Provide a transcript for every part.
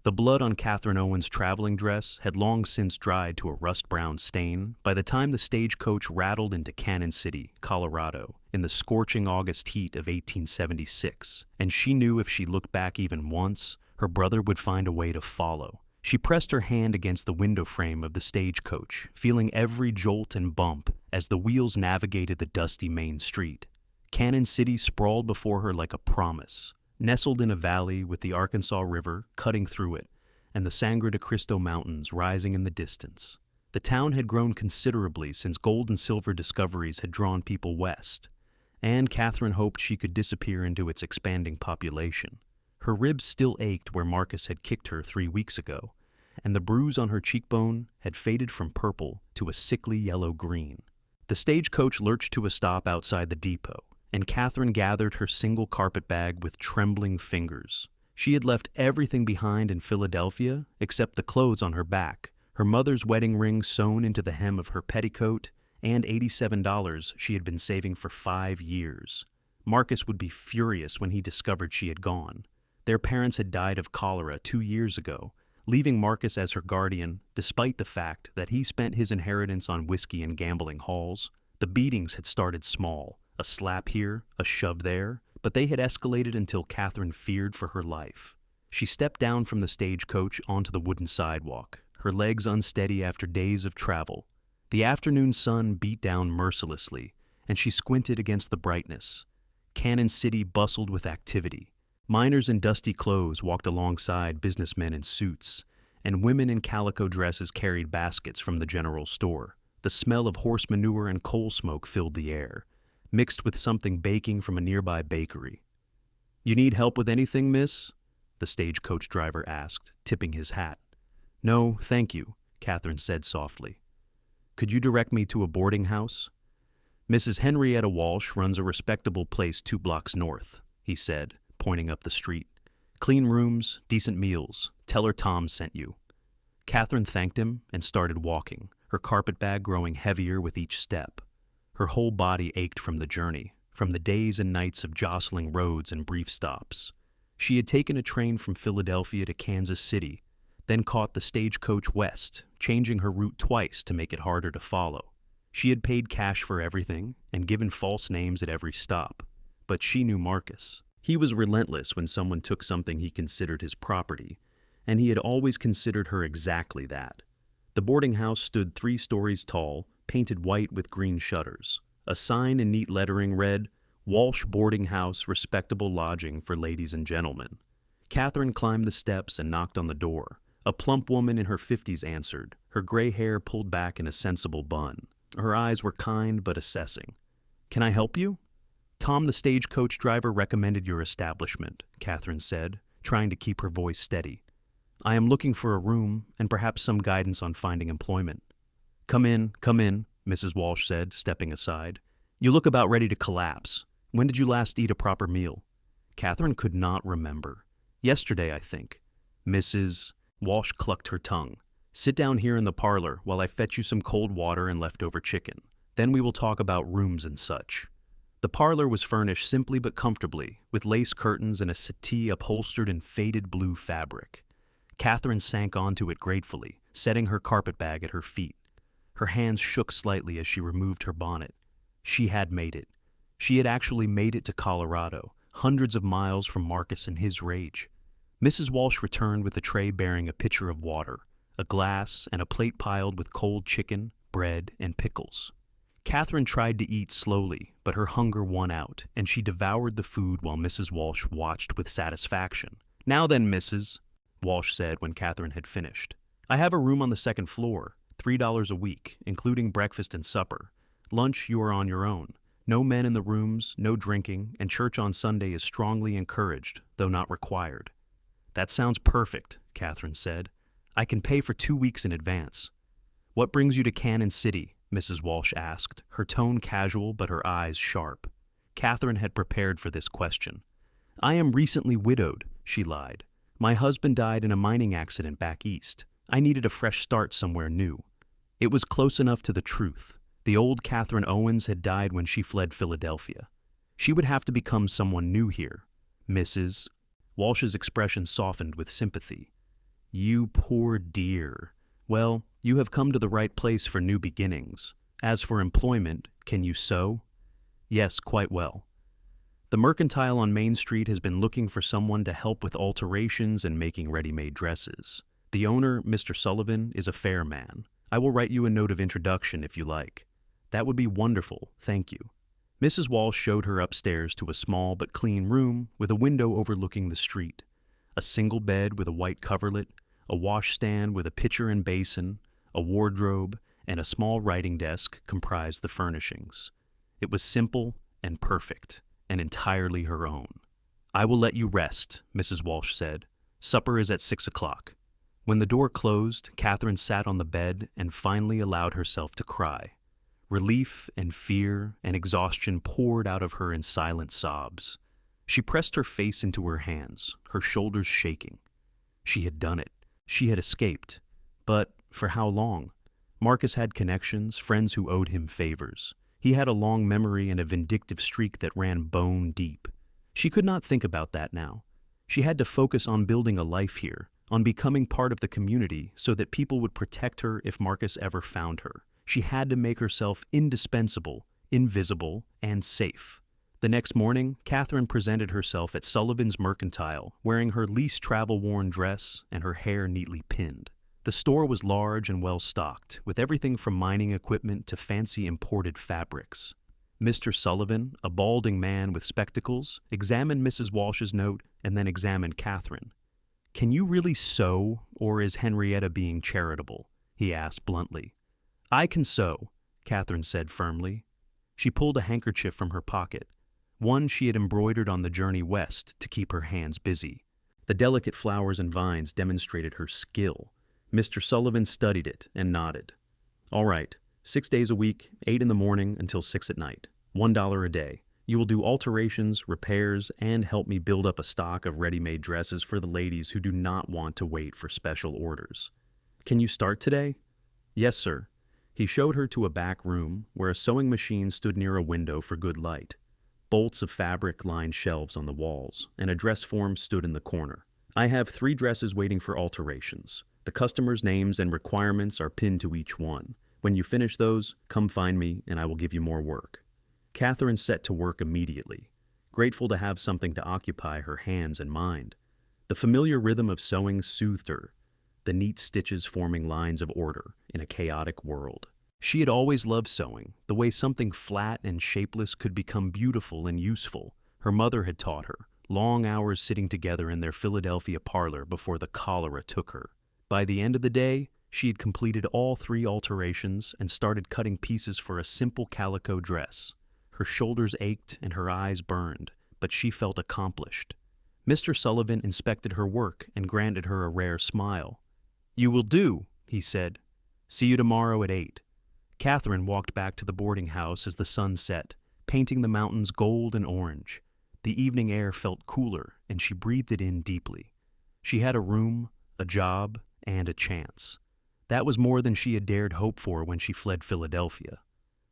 The blood on Katherine Owens' traveling dress had long since dried to a rust-brown stain by the time the stagecoach rattled into Canon City, Colorado, in the scorching August heat of 1876, and she knew if she looked back even once, her brother would find a way to follow. She pressed her hand against the window frame of the stagecoach, feeling every jolt and bump as the wheels navigated the dusty main street. Canon City sprawled before her like a promise, nestled in a valley with the Arkansas River cutting through it and the Sangre de Cristo Mountains rising in the distance. The town had grown considerably since gold and silver discoveries had drawn people west, and Katherine hoped she could disappear into its expanding population. Her ribs still ached where Marcus had kicked her 3 weeks ago, and the bruise on her cheekbone had faded from purple to a sickly yellow-green. The stagecoach lurched to a stop outside the depot, and Katherine gathered her single carpetbag with trembling fingers. She had left everything behind in Philadelphia except the clothes on her back, her mother's wedding ring sewn into the hem of her petticoat, and $87 she had been saving for 5 years. Marcus would be furious when he discovered she had gone. Their parents had died of cholera 2 years ago, leaving Marcus as her guardian, despite the fact that he spent his inheritance on whiskey and gambling halls. The beatings had started small, a slap here, a shove there, but they had escalated until Katherine feared for her life. She stepped down from the stagecoach onto the wooden sidewalk, her legs unsteady after days of travel. The afternoon sun beat down mercilessly, and she squinted against the brightness. Canon City bustled with activity. Miners in dusty clothes walked alongside businessmen in suits, and women in calico dresses carried baskets from the general store. The smell of horse manure and coal smoke filled the air, mixed with something baking from a nearby bakery. "You need help with anything, miss?" the stagecoach driver asked, tipping his hat. "No, thank you," Katherine said softly. "Could you direct me to a boarding house?" "Mrs. Henrietta Walsh runs a respectable place 2 blocks north," he said, pointing up the street. "Clean rooms, decent meals. Tell her Tom sent you." Katherine thanked him and started walking, her carpetbag growing heavier with each step. Her whole body ached from the journey, from the days and nights of jostling roads and brief stops. She had taken a train from Philadelphia to Kansas City, then caught the stagecoach west, changing her route twice to make it harder to follow. She had paid cash for everything and given false names at every stop. But she knew Marcus. He was relentless when someone took something he considered his property, and he had always considered her exactly that. The boarding house stood 3 stories tall, painted white with green shutters. A sign in neat lettering read, "Walsh Boarding House, respectable lodging for ladies and gentlemen." Katherine climbed the steps and knocked on the door. A plump woman in her 50s answered, her gray hair pulled back in a sensible bun. Her eyes were kind but assessing. "Can I help you?" "Tom, the stagecoach driver, recommended your establishment," Katherine said, trying to keep her voice steady. "I am looking for a room and perhaps some guidance on finding employment." Come in, Mrs. Walsh said, stepping aside. "You look about ready to collapse. When did you last eat a proper meal?" Katherine could not remember. "Yesterday, I think." Mrs. Walsh clucked her tongue. "Sit down here in the parlor while I fetch you some cold water and leftover chicken. Then we will talk about rooms and such." The parlor was furnished simply but comfortably, with lace curtains and a settee upholstered in faded blue fabric. Katherine sank onto it gratefully, setting her carpetbag at her feet. Her hands shook slightly as she removed her bonnet. She had made it. She had actually made it to Colorado, hundreds of miles from Marcus and his rage. Mrs. Walsh returned with a tray bearing a pitcher of water, a glass, and a plate piled with cold chicken, bread, and pickles. Katherine tried to eat slowly, but her hunger won out, and she devoured the food while Mrs. Walsh watched with satisfaction. "Now then, Mrs." Walsh said when Katherine had finished. "I have a room on the 2nd floor. $3 a week, including breakfast and supper. Lunch, you are on your own. No men in the rooms, no drinking, and church on Sunday is strongly encouraged, though not required." "That sounds perfect," Katherine said. "I can pay for 2 weeks in advance." "What brings you to Canon City?" Mrs. Walsh asked, her tone casual but her eyes sharp. Katherine had prepared for this question. "I am recently widowed," she lied. "My husband died in a mining accident back east. I needed a fresh start somewhere new." It was close enough to the truth. The old Katherine Owens had died when she fled Philadelphia. She would have to become someone new here. Mrs. Walsh's expression softened with sympathy. You poor dear. Well, you have come to the right place for new beginnings. As for employment, can you sew? Yes, quite well. The Mercantile on Main Street has been looking for someone to help with alterations and making ready-made dresses. The owner, Mr. Sullivan, is a fair man. I will write you a note of introduction if you like. That would be wonderful, thank you. Mrs. Walsh showed her upstairs to a small but clean room with a window overlooking the street. A single bed with a white coverlet, a washstand with a pitcher and basin, a wardrobe, and a small writing desk comprised the furnishings. It was simple and perfect, and entirely her own. I will let you rest, Mrs. Walsh said. Supper is at 6 o'clock. When the door closed, Katherine sat on the bed and finally allowed herself to cry. Relief and fear and exhaustion poured out of her in silent sobs. She pressed her face into her hands, her shoulders shaking. She had done it. She had escaped. But for how long? Marcus had connections, friends who owed him favors. He had a long memory and a vindictive streak that ran bone deep. She could not think about that now. She had to focus on building a life here, on becoming part of the community so that people would protect her if Marcus ever found her. She had to make herself indispensable, invisible, and safe. The next morning, Katherine presented herself at Sullivan's Mercantile, wearing her least travel-worn dress and her hair neatly pinned. The store was large and well-stocked, with everything from mining equipment to fancy imported fabrics. Mr. Sullivan, a balding man with spectacles, examined Mrs. Walsh's note and then examined Katherine. "Can you really sew, or is Henrietta being charitable?" he asked bluntly. "I can sew," Katherine said firmly. She pulled a handkerchief from her pocket, one she had embroidered on the journey west to keep her hands busy. The delicate flowers and vines demonstrated her skill. Mr. Sullivan studied it and nodded. "All right, 6 days a week, 8 in the morning until 6 at night. $1 a day. You will do alterations, repairs, and help me build up a stock of ready-made dresses for the ladies who do not want to wait for special orders. Can you start today?" "Yes, sir." He showed her to a back room where a sewing machine stood near a window for good light. Bolts of fabric lined shelves on the walls, and a dress form stood in the corner. "I have 3 dresses waiting for alterations. The customers' names and requirements are pinned to each one. When you finish those, come find me and I will give you more work." Katherine set to work immediately, grateful to have something to occupy her hands and mind. The familiar rhythm of sewing soothed her, the neat stitches forming lines of order in a chaotic world. She had always loved sewing, the way something flat and shapeless could become beautiful and useful. Her mother had taught her, long hours sitting together in their Philadelphia parlor before the cholera took her. By the end of the day, she had completed all 3 alterations and started cutting pieces for a simple calico dress. Her shoulders ached and her eyes burned, but she felt accomplished. Mr. Sullivan inspected her work and granted her a rare smile. "You will do," he said. "See you tomorrow at 8. Katherine walked back to the boarding house as the sun set, painting the mountains gold and orange. The evening air felt cooler, and she breathed it in deeply. She had a room, a job, and a chance. That was more than she had dared hope for when she fled Philadelphia.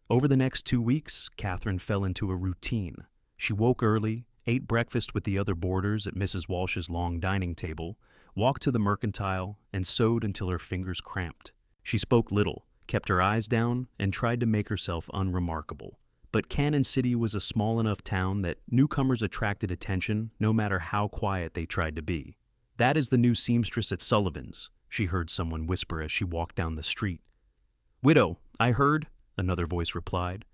Over the next 2 weeks, Katherine fell into a routine. She woke early, ate breakfast with the other boarders at Mrs. Walsh's long dining table, walked to the Mercantile, and sewed until her fingers cramped. She spoke little, kept her eyes down, and tried to make herself unremarkable. But Canon City was a small enough town that newcomers attracted attention no matter how quiet they tried to be. "That is the new seamstress at Sullivan's," she heard someone whisper as she walked down the street. "Widow, I heard," another voice replied.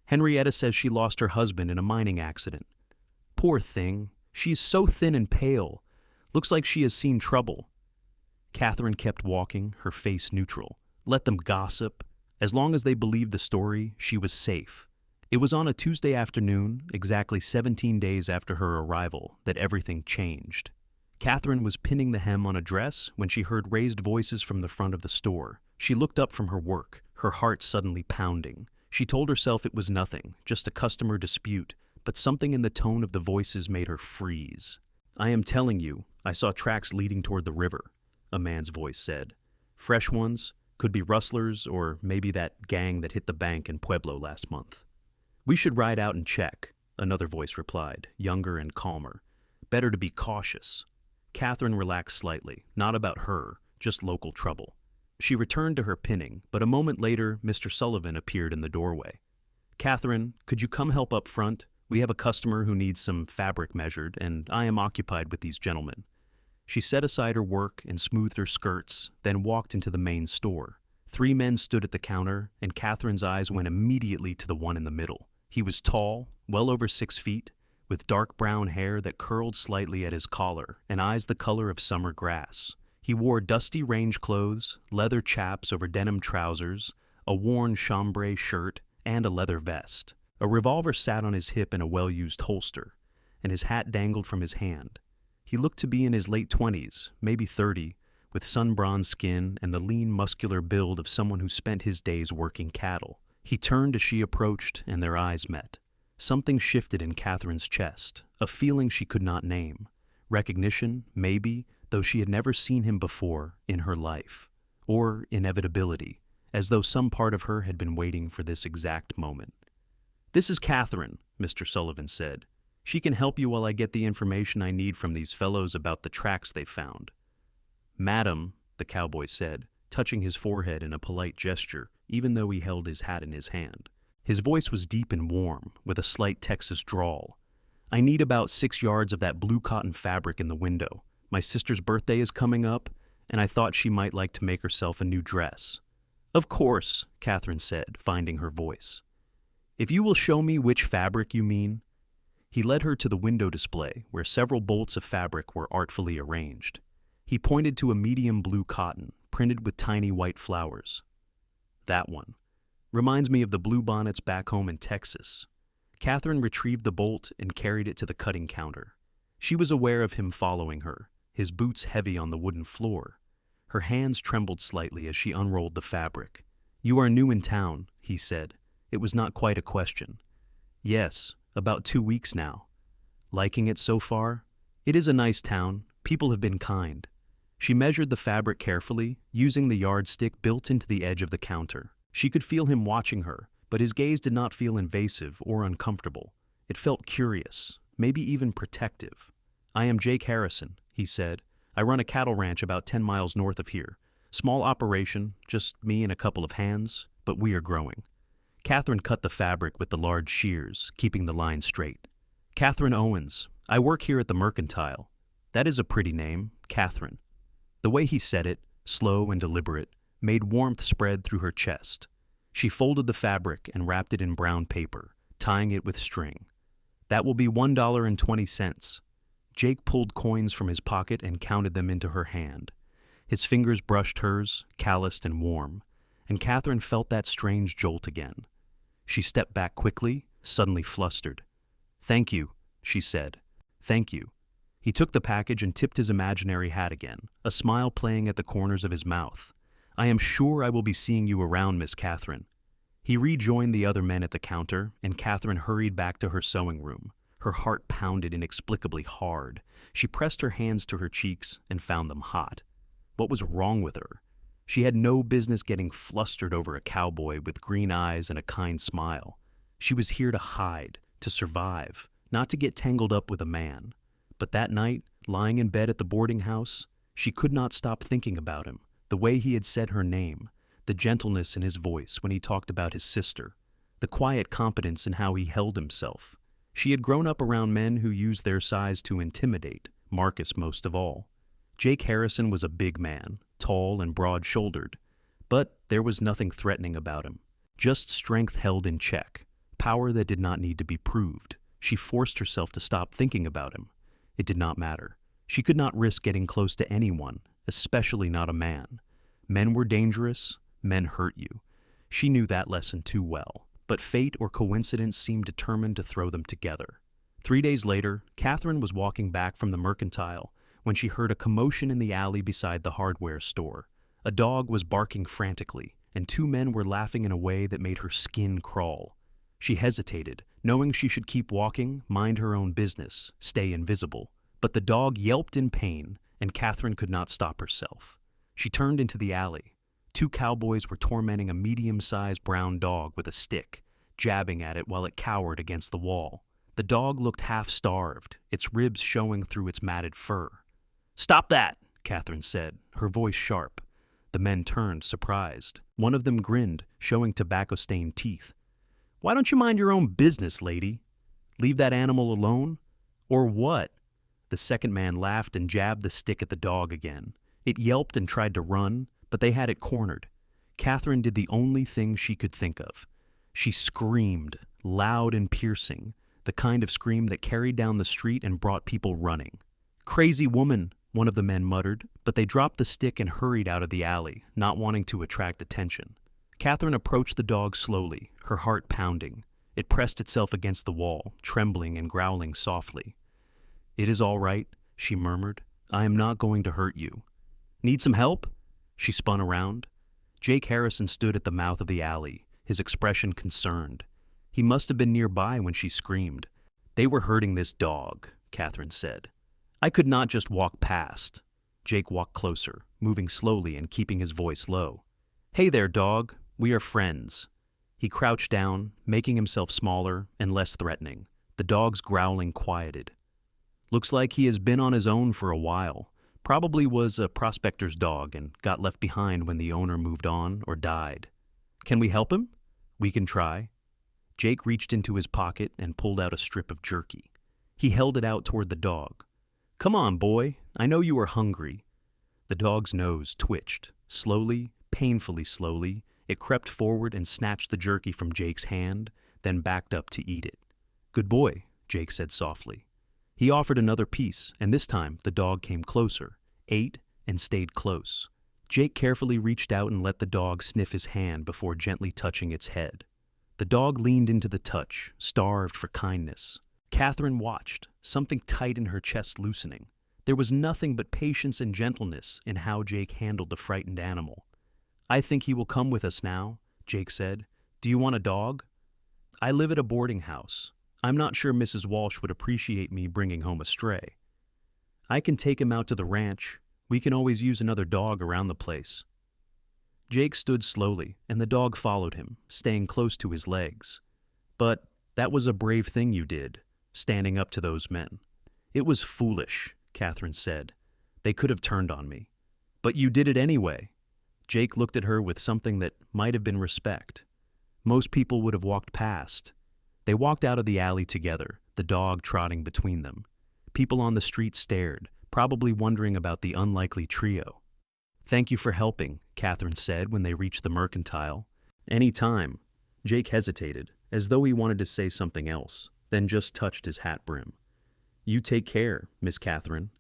"Henrietta says she lost her husband in a mining accident. Poor thing, she is so thin and pale. Looks like she has seen trouble." Katherine kept walking, her face neutral. Let them gossip. As long as they believed the story, she was safe. It was on a Tuesday afternoon, exactly 17 days after her arrival, that everything changed. Katherine was pinning the hem on a dress when she heard raised voices from the front of the store. She looked up from her work, her heart suddenly pounding. She told herself it was nothing, just a customer dispute, but something in the tone of the voices made her freeze. "I am telling you, I saw tracks leading toward the river," a man's voice said. "Fresh ones, could be rustlers or maybe that gang that hit the bank in Pueblo last month." "We should ride out and check," another voice replied, younger and calmer. "Better to be cautious." Catherine relaxed slightly, not about her, just local trouble. She returned to her pinning, but a moment later, Mr. Sullivan appeared in the doorway. "Catherine, could you come help up front? We have a customer who needs some fabric measured, and I am occupied with these gentlemen." She set aside her work and smoothed her skirts, then walked into the main store. 3 men stood at the counter, and Catherine's eyes went immediately to the one in the middle. He was tall, well over 6 feet, with dark brown hair that curled slightly at his collar and eyes the color of summer grass. He wore dusty range clothes, leather chaps over denim trousers, a worn chambray shirt, and a leather vest. A revolver sat on his hip in a well-used holster, and his hat dangled from his hand. He looked to be in his late 20s, maybe 30, with sun-bronzed skin and the lean, muscular build of someone who spent his days working cattle. He turned as she approached, and their eyes met. Something shifted in Catherine's chest, a feeling she could not name. Recognition, maybe, though she had never seen him before in her life. Or inevitability, as though some part of her had been waiting for this exact moment. "This is Catherine," Mr. Sullivan said. "She can help you while I get the information I need from these fellows about the tracks they found." "Madam," the cowboy said, touching his forehead in a polite gesture, even though he held his hat in his hand. His voice was deep and warm, with a slight Texas drawl. "I need about 6 yards of that blue cotton fabric in the window. My sister's birthday is coming up, and I thought she might like to make herself a new dress." "Of course," Catherine said, finding her voice. "If you will show me which fabric you mean." He led her to the window display, where several bolts of fabric were artfully arranged. He pointed to a medium blue cotton, printed with tiny white flowers. "That one. Reminds me of the bluebonnets back home in Texas." Catherine retrieved the bolt and carried it to the cutting counter. She was aware of him following her, his boots heavy on the wooden floor. Her hands trembled slightly as she unrolled the fabric. "You are new in town," he said. It was not quite a question. "Yes, about 2 weeks now." "Liking it so far?" "It is a nice town. People have been kind." She measured the fabric carefully, using the yardstick built into the edge of the counter. She could feel him watching her, but his gaze did not feel invasive or uncomfortable. It felt curious, maybe even protective. "I am Jake Harrison," he said. "I run a cattle ranch about 10 miles north of here. Small operation, just me and a couple of hands, but we are growing." Catherine cut the fabric with the large shears, keeping the line straight. "Katherine Owens. I work here at the Mercantile." "That is a pretty name, Catherine." The way he said it, slow and deliberate, made warmth spread through her chest. She folded the fabric and wrapped it in brown paper, tying it with string. "That will be $1.20. Jake pulled coins from his pocket and counted them into her hand. His fingers brushed hers, calloused and warm, and Catherine felt that strange jolt again. She stepped back quickly, suddenly flustered. "Thank you," she said. "Thank you." He took the package and tipped his imaginary hat again, a smile playing at the corners of his mouth. "I am sure I will be seeing you around, Miss Catherine." He rejoined the other men at the counter, and Catherine hurried back to her sewing room. Her heart pounded inexplicably hard. She pressed her hands to her cheeks and found them hot. What was wrong with her? She had no business getting flustered over a cowboy with green eyes and a kind smile. She was here to hide, to survive, not to get tangled up with a man. But that night, lying in bed at the boarding house, she could not stop thinking about him, the way he had said her name, the gentleness in his voice when he talked about his sister, the quiet competence in how he held himself. She had grown up around men who used their size to intimidate, Marcus most of all. Jake Harrison was a big man, tall and broad-shouldered, but there was nothing threatening about him, just strength held in check, power that did not need to be proved. She forced herself to stop thinking about him. It did not matter. She could not risk getting close to anyone, especially not a man. Men were dangerous, men hurt you. She knew that lesson too well, but fate or coincidence seemed determined to throw them together. 3 days later, Catherine was walking back from the Mercantile when she heard a commotion in the alley beside the hardware store. A dog was barking frantically, and 2 men were laughing in a way that made her skin crawl. She hesitated, knowing she should keep walking, mind her own business, stay invisible. But the dog yelped in pain, and Catherine could not stop herself. She turned into the alley. 2 cowboys were tormenting a medium-sized brown dog with a stick, jabbing at it while it cowered against the wall. The dog looked half-starved, its ribs showing through its matted fur. "Stop that," Katherine said, her voice sharp. The men turned, surprised. One of them grinned, showing tobacco-stained teeth. "Why don't you mind your own business, lady? Leave that animal alone? Or what?" The second man laughed and jabbed the stick at the dog again. It yelped and tried to run, but they had it cornered. Katherine did the only thing she could think of. She screamed, loud and piercing, the kind of scream that carried down the street and brought people running. "Crazy woman," one of the men muttered, but they dropped the stick and hurried out of the alley, not wanting to attract attention. Katherine approached the dog slowly, her heart pounding. It pressed itself against the wall, trembling and growling softly. "It is all right," she murmured. "I am not going to hurt you." "Need some help?" She spun around. Jake Harrison stood at the mouth of the alley, his expression concerned. He must have been nearby when she screamed. "They were hurting this dog," Katherine said. "I could not just walk past." Jake walked closer, moving slowly and keeping his voice low. "Hey there, dog. We are friends." He crouched down, making himself smaller and less threatening. The dog's growling quieted. "Looks like he has been on his own for a while. Probably was a prospector's dog and got left behind when the owner moved on or died. Can we help him?" "We can try." Jake reached into his pocket and pulled out a strip of jerky. He held it out toward the dog. "Come on, boy. I know you are hungry." The dog's nose twitched. Slowly, painfully slowly, it crept forward and snatched the jerky from Jake's hand, then backed up to eat it. "Good boy," Jake said softly. He offered another piece, and this time the dog came closer, ate, and stayed close. Jake carefully reached out and let the dog sniff his hand before gently touching its head. The dog leaned into the touch, starved for kindness. Katherine watched, something tight in her chest loosening. There was nothing but patience and gentleness in how Jake handled the frightened animal. "I think he will come with us now," Jake said. "Do you want a dog?" "I live at a boarding house. I'm not sure Mrs. Walsh would appreciate me bringing home a stray." "I can take him out to the ranch. We can always use another dog around the place." Jake stood slowly, and the dog followed him, staying close to his legs. "But that was a brave thing you did, standing up to those men." "It was foolish," Katherine said. "They could have turned on me." "But you did it anyway." Jake looked at her with something that might have been respect. Most people would have walked past. They walked out of the alley together, the dog trotting between them. People on the street stared, probably wondering about the unlikely trio. "Thank you for helping," Katherine said when they reached the mercantile. "Any time." Jake hesitated, as though he wanted to say something else, then just touched his hat brim. "You take care, Miss Katherine."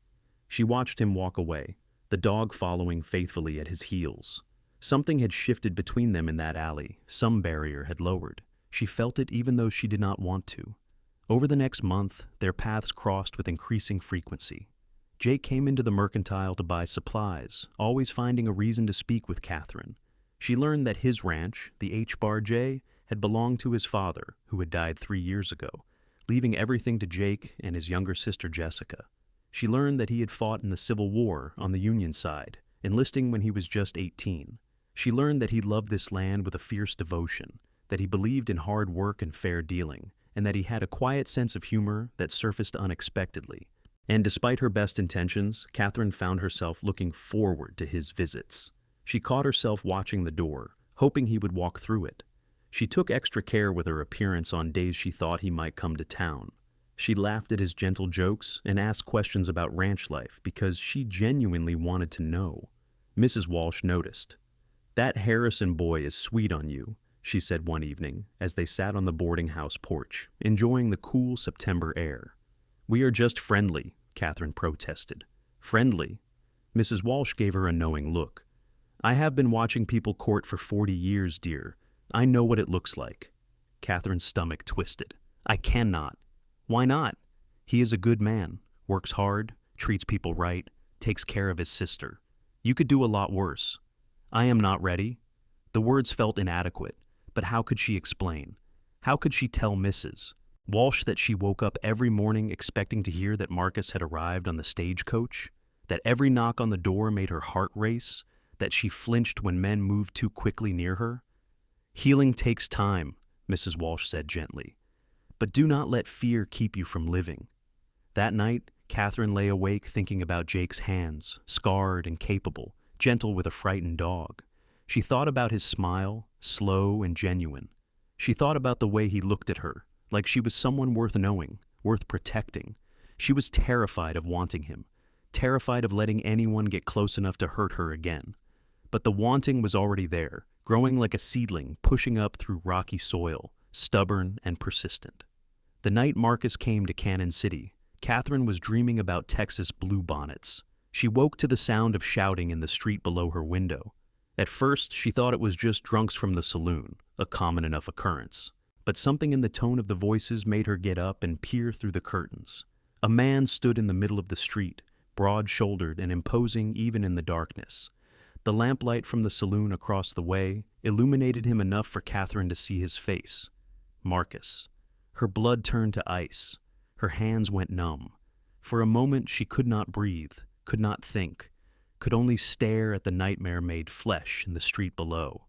She watched him walk away, the dog following faithfully at his heels. Something had shifted between them in that alley, some barrier had lowered. She felt it even though she did not want to. Over the next month, their paths crossed with increasing frequency. Jake came into the mercantile to buy supplies, always finding a reason to speak with Katherine. She learned that his ranch, the H-Bar-J, had belonged to his father, who had died 3 years ago, leaving everything to Jake and his younger sister Jessica. She learned that he had fought in the Civil War on the Union side, enlisting when he was just 18. She learned that he loved this land with a fierce devotion, that he believed in hard work and fair dealing, and that he had a quiet sense of humor that surfaced unexpectedly. And despite her best intentions, Katherine found herself looking forward to his visits. She caught herself watching the door, hoping he would walk through it. She took extra care with her appearance on days she thought he might come to town. She laughed at his gentle jokes and asked questions about ranch life because she genuinely wanted to know. Mrs. Walsh noticed. "That Harrison boy is sweet on you," she said one evening as they sat on the boarding house porch, enjoying the cool September air. "We are just friendly," Katherine protested. "Friendly?" Mrs. Walsh gave her a knowing look. "I have been watching people court for 40 years, dear. I know what it looks like." Katherine's stomach twisted. "I cannot." "Why not? He is a good man, works hard, treats people right, takes care of his sister. You could do a lot worse." "I am not ready." The words felt inadequate, but how could she explain? How could she tell Mrs. Walsh that she woke up every morning expecting to hear that Marcus had arrived on the stagecoach? That every knock on the door made her heart race? That she flinched when men moved too quickly near her? "Healing takes time," Mrs. Walsh said gently. "But do not let fear keep you from living." That night, Catherine lay awake thinking about Jake's hands, scarred and capable, gentle with a frightened dog. She thought about his smile, slow and genuine. She thought about the way he looked at her, like she was someone worth knowing, worth protecting. She was terrified of wanting him, terrified of letting anyone get close enough to hurt her again. But the wanting was already there, growing like a seedling, pushing up through rocky soil, stubborn and persistent. The night Marcus came to Canon City, Catherine was dreaming about Texas bluebonnets. She woke to the sound of shouting in the street below her window. At first, she thought it was just drunks from the saloon, a common enough occurrence. But something in the tone of the voices made her get up and peer through the curtains. A man stood in the middle of the street, broad-shouldered and imposing even in the darkness. The lamplight from the saloon across the way illuminated him enough for Catherine to see his face. Marcus. Her blood turned to ice. Her hands went numb. For a moment she could not breathe, could not think, could only stare at the nightmare-made flesh in the street below.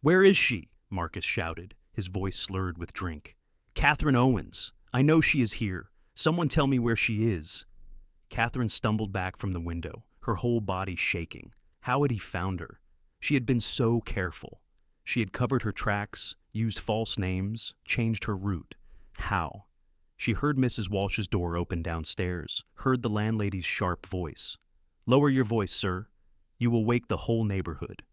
"Where is she?" Marcus shouted, his voice slurred with drink. "Katherine Owens. I know she is here. Someone tell me where she is." Catherine stumbled back from the window, her whole body shaking. How had he found her? She had been so careful. She had covered her tracks, used false names, changed her route. How? She heard Mrs. Walsh's door open downstairs, heard the landlady's sharp voice. "Lower your voice, sir. You will wake the whole neighborhood."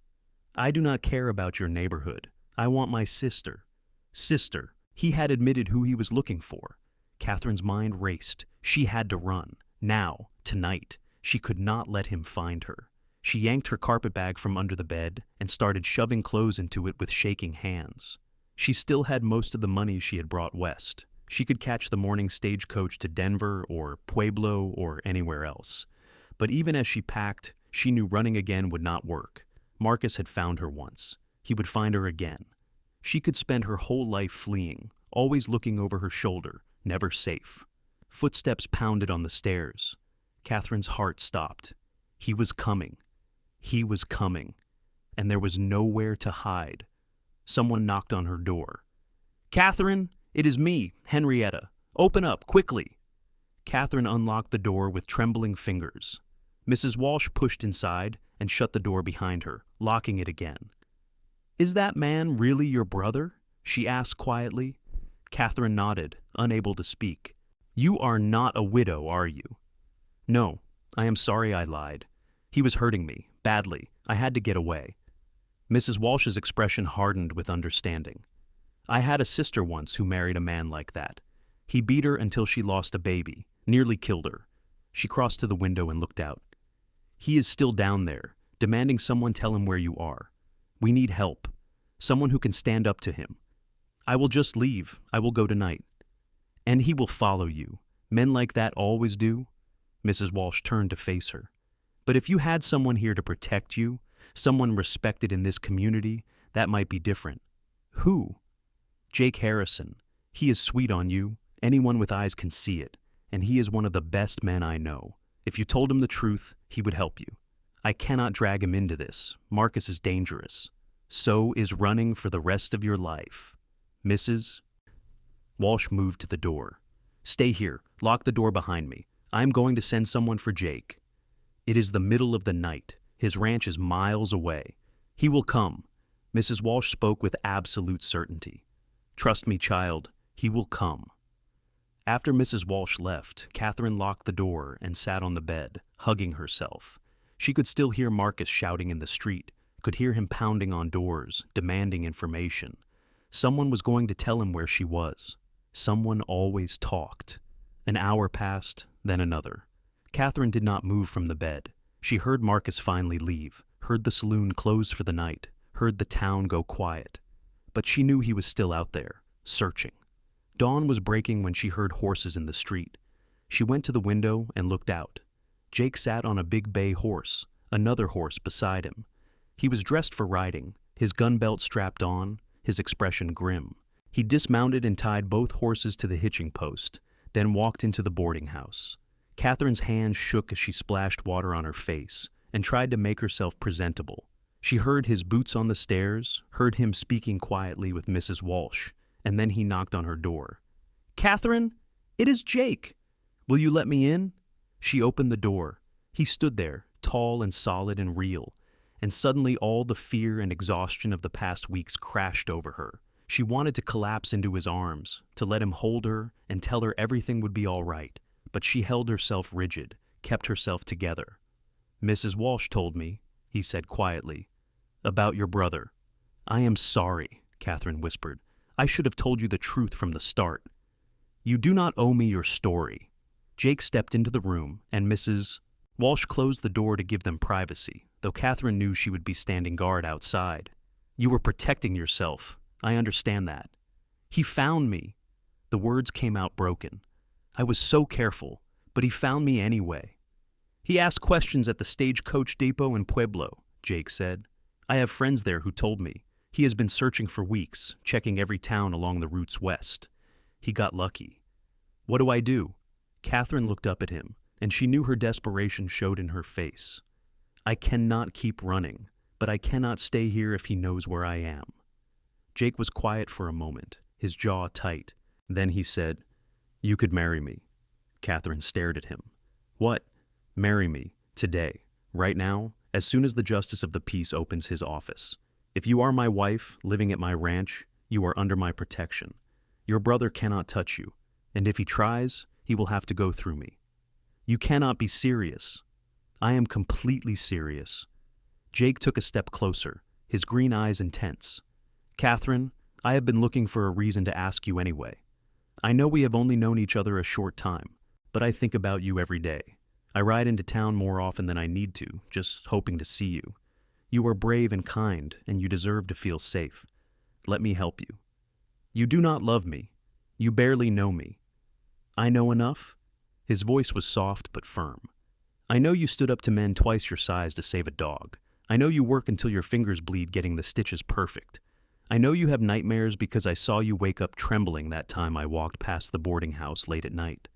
"I do not care about your neighborhood. I want my sister." Sister. He had admitted who he was looking for. Catherine's mind raced. She had to run. Now, tonight. She could not let him find her. She yanked her carpetbag from under the bed and started shoving clothes into it with shaking hands. She still had most of the money she had brought west. She could catch the morning stagecoach to Denver or Pueblo or anywhere else. But even as she packed, she knew running again would not work. Marcus had found her once. He would find her again. She could spend her whole life fleeing, always looking over her shoulder, never safe. Footsteps pounded on the stairs. Catherine's heart stopped. He was coming. He was coming. And there was nowhere to hide. Someone knocked on her door. "Catherine, it is me, Henrietta. Open up, quickly." Catherine unlocked the door with trembling fingers. Mrs. Walsh pushed inside and shut the door behind her, locking it again. "Is that man really your brother?" she asked quietly. Catherine nodded, unable to speak. "You are not a widow, are you?" "No, I am sorry I lied. He was hurting me, badly. I had to get away." Mrs. Walsh's expression hardened with understanding. "I had a sister once who married a man like that. He beat her until she lost a baby, nearly killed her." She crossed to the window and looked out. "He is still down there, demanding someone tell him where you are. We need help. Someone who can stand up to him. I will just leave. I will go tonight. And he will follow you. Men like that always do." Mrs. Walsh turned to face her. "But if you had someone here to protect you, someone respected in this community, that might be different." "Who?" "Jake Harrison. He is sweet on you. Anyone with eyes can see it. And he is one of the best men I know. If you told him the truth, he would help you. I cannot drag him into this. Marcus is dangerous. So is running for the rest of your life. Mrs. Walsh moved to the door. "Stay here. Lock the door behind me. I am going to send someone for Jake. It is the middle of the night. His ranch is miles away. He will come." Mrs. Walsh spoke with absolute certainty. "Trust me, child. He will come." After Mrs. Walsh left, Catherine locked the door and sat on the bed, hugging herself. She could still hear Marcus shouting in the street, could hear him pounding on doors, demanding information. Someone was going to tell him where she was. Someone always talked. An hour passed, then another. Catherine did not move from the bed. She heard Marcus finally leave, heard the saloon close for the night, heard the town go quiet. But she knew he was still out there, searching. Dawn was breaking when she heard horses in the street. She went to the window and looked out. Jake sat on a big bay horse, another horse beside him. He was dressed for riding, his gun belt strapped on, his expression grim. He dismounted and tied both horses to the hitching post, then walked into the boarding house. Catherine's hands shook as she splashed water on her face and tried to make herself presentable. She heard his boots on the stairs, heard him speaking quietly with Mrs. Walsh, and then he knocked on her door. "Catherine, it is Jake. Will you let me in?" She opened the door. He stood there, tall and solid and real, and suddenly all the fear and exhaustion of the past weeks crashed over her. She wanted to collapse into his arms, to let him hold her and tell her everything would be all right, but she held herself rigid, kept herself together. "Mrs. Walsh told me," he said quietly, "about your brother." "I am sorry," Katherine whispered. "I should have told you the truth from the start." "You do not owe me your story." Jake stepped into the room, and Mrs. Walsh closed the door to give them privacy, though Katherine knew she would be standing guard outside. "You were protecting yourself. I understand that." "He found me." The words came out broken. "I was so careful, but he found me anyway." "He asked questions at the stagecoach depot in Pueblo," Jake said. "I have friends there who told me. He has been searching for weeks, checking every town along the routes west. He got lucky." "What do I do?" Katherine looked up at him, and she knew her desperation showed in her face. "I cannot keep running, but I cannot stay here if he knows where I am." Jake was quiet for a moment, his jaw tight. Then he said, "You could marry me." Katherine stared at him. "What?" "Marry me, today, right now, as soon as the Justice of the Peace opens his office. If you are my wife, living at my ranch, you are under my protection. Your brother cannot touch you, and if he tries, he will have to go through me." "You cannot be serious." "I am completely serious." Jake took a step closer, his green eyes intense. "Katherine, I have been looking for a reason to ask you anyway. I know we have only known each other a short time, but I think about you every day. I ride into town more often than I need to, just hoping to see you. You are brave and kind, and you deserve to feel safe. Let me help you. You do not love me. You barely know me. I know enough." His voice was soft but firm. "I know you stood up to men twice your size to save a dog. I know you work until your fingers bleed getting the stitches perfect. I know you have nightmares because I saw you wake up trembling that time I walked past the boarding house late at night.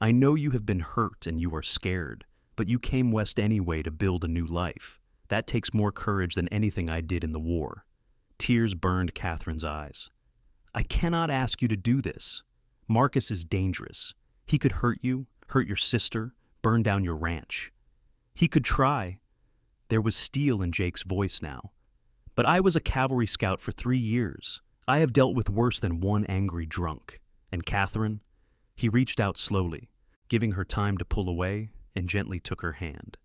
I know you have been hurt and you are scared, but you came west anyway to build a new life. That takes more courage than anything I did in the war." Tears burned Katherine's eyes. "I cannot ask you to do this. Marcus is dangerous. He could hurt you, hurt your sister, burn down your ranch. He could try." There was steel in Jake's voice now. "But I was a cavalry scout for 3 years. I have dealt with worse than one angry drunk. And Katherine," he reached out slowly, giving her time to pull away, and gently took her hand.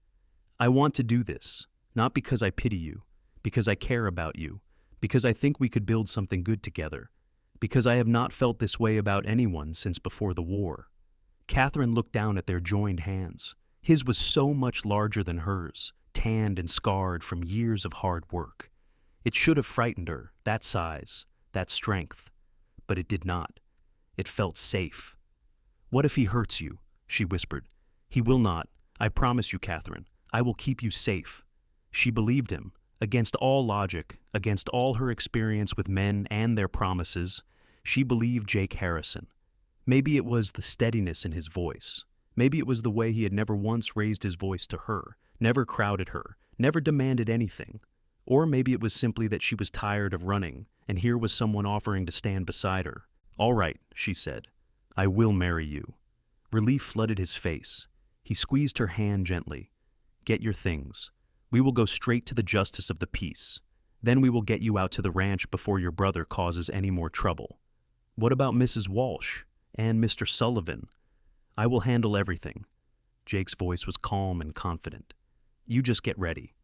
"I want to do this, not because I pity you, because I care about you, because I think we could build something good together, because I have not felt this way about anyone since before the war." Katherine looked down at their joined hands. His was so much larger than hers, tanned and scarred from years of hard work. It should have frightened her, that size, that strength. But it did not. It felt safe. "What if he hurts you?" she whispered. "He will not. I promise you, Katherine. I will keep you safe." She believed him. Against all logic, against all her experience with men and their promises, she believed Jake Harrison. Maybe it was the steadiness in his voice. Maybe it was the way he had never once raised his voice to her, never crowded her, never demanded anything. Or maybe it was simply that she was tired of running, and here was someone offering to stand beside her. "All right," she said. "I will marry you." Relief flooded his face. He squeezed her hand gently. "Get your things. We will go straight to the Justice of the Peace. Then we will get you out to the ranch before your brother causes any more trouble." "What about Mrs. Walsh? And Mr. Sullivan?" "I will handle everything." Jake's voice was calm and confident. "You just get ready."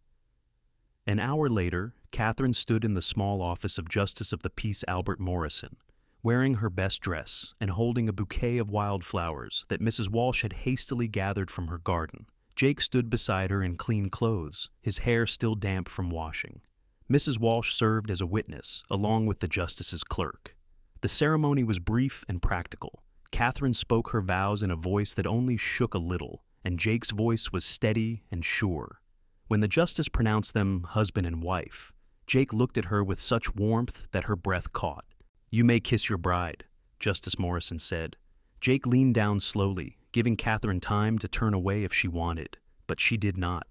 An hour later, Katherine stood in the small office of Justice of the Peace Albert Morrison, wearing her best dress and holding a bouquet of wildflowers that Mrs. Walsh had hastily gathered from her garden. Jake stood beside her in clean clothes, his hair still damp from washing. Mrs. Walsh served as a witness, along with the justice's clerk. The ceremony was brief and practical. Katherine spoke her vows in a voice that only shook a little, and Jake's voice was steady and sure. When the justice pronounced them husband and wife, Jake looked at her with such warmth that her breath caught. "You may kiss your bride," Justice Morrison said. Jake leaned down slowly, giving Katherine time to turn away if she wanted, but she did not.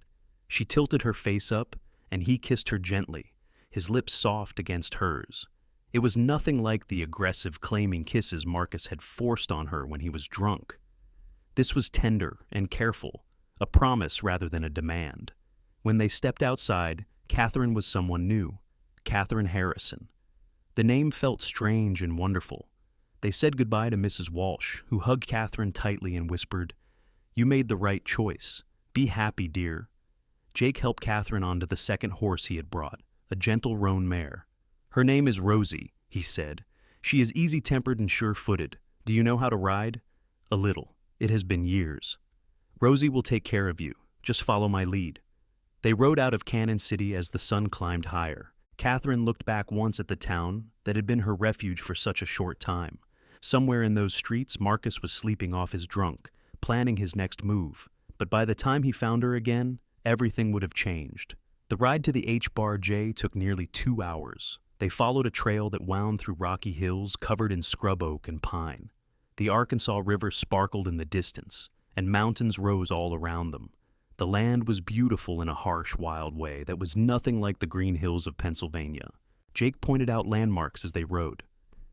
She tilted her face up, and he kissed her gently, his lips soft against hers. It was nothing like the aggressive, claiming kisses Marcus had forced on her when he was drunk. This was tender and careful, a promise rather than a demand. When they stepped outside, Katherine was someone new, Katherine Harrison. The name felt strange and wonderful. They said goodbye to Mrs. Walsh, who hugged Katherine tightly and whispered, "You made the right choice. Be happy, dear." Jake helped Katherine onto the second horse he had brought, a gentle roan mare. "Her name is Rosie," he said. "She is easy-tempered and sure-footed. Do you know how to ride?" "A little. It has been years." "Rosie will take care of you. Just follow my lead." They rode out of Canon City as the sun climbed higher. Katherine looked back once at the town that had been her refuge for such a short time. Somewhere in those streets, Marcus was sleeping off his drunk, planning his next move. But by the time he found her again, everything would have changed. The ride to the H-Bar J took nearly 2 hours. They followed a trail that wound through rocky hills covered in scrub oak and pine. The Arkansas River sparkled in the distance, and mountains rose all around them. The land was beautiful in a harsh, wild way that was nothing like the green hills of Pennsylvania. Jake pointed out landmarks as they rode.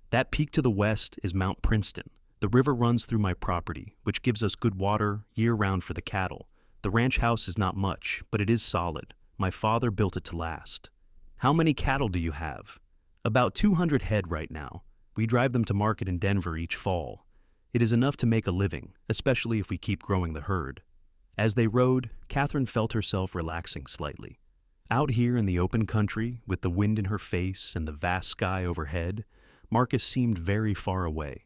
"That peak to the west is Mount Princeton. The river runs through my property, which gives us good water year-round for the cattle. The ranch house is not much, but it is solid. My father built it to last." "How many cattle do you have?" "About 200 head right now. We drive them to market in Denver each fall. It is enough to make a living, especially if we keep growing the herd." As they rode, Katherine felt herself relaxing slightly. Out here in the open country, with the wind in her face and the vast sky overhead, Marcus seemed very far away.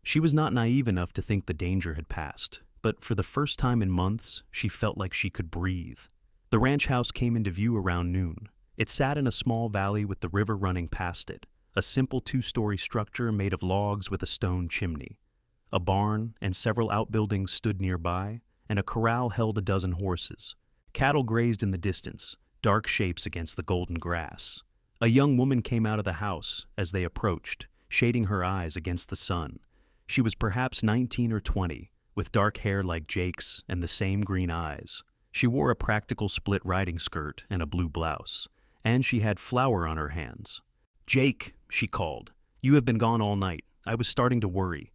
She was not naive enough to think the danger had passed, but for the first time in months, she felt like she could breathe. The ranch house came into view around noon. It sat in a small valley with the river running past it, a simple 2-story structure made of logs with a stone chimney. A barn and several outbuildings stood nearby, and a corral held a dozen horses. Cattle grazed in the distance, dark shapes against the golden grass. A young woman came out of the house as they approached, shading her eyes against the sun. She was perhaps 19 or 20, with dark hair like Jake's and the same green eyes. She wore a practical split riding skirt and a blue blouse, and she had flour on her hands. "Jake," she called, "you have been gone all night. I was starting to worry."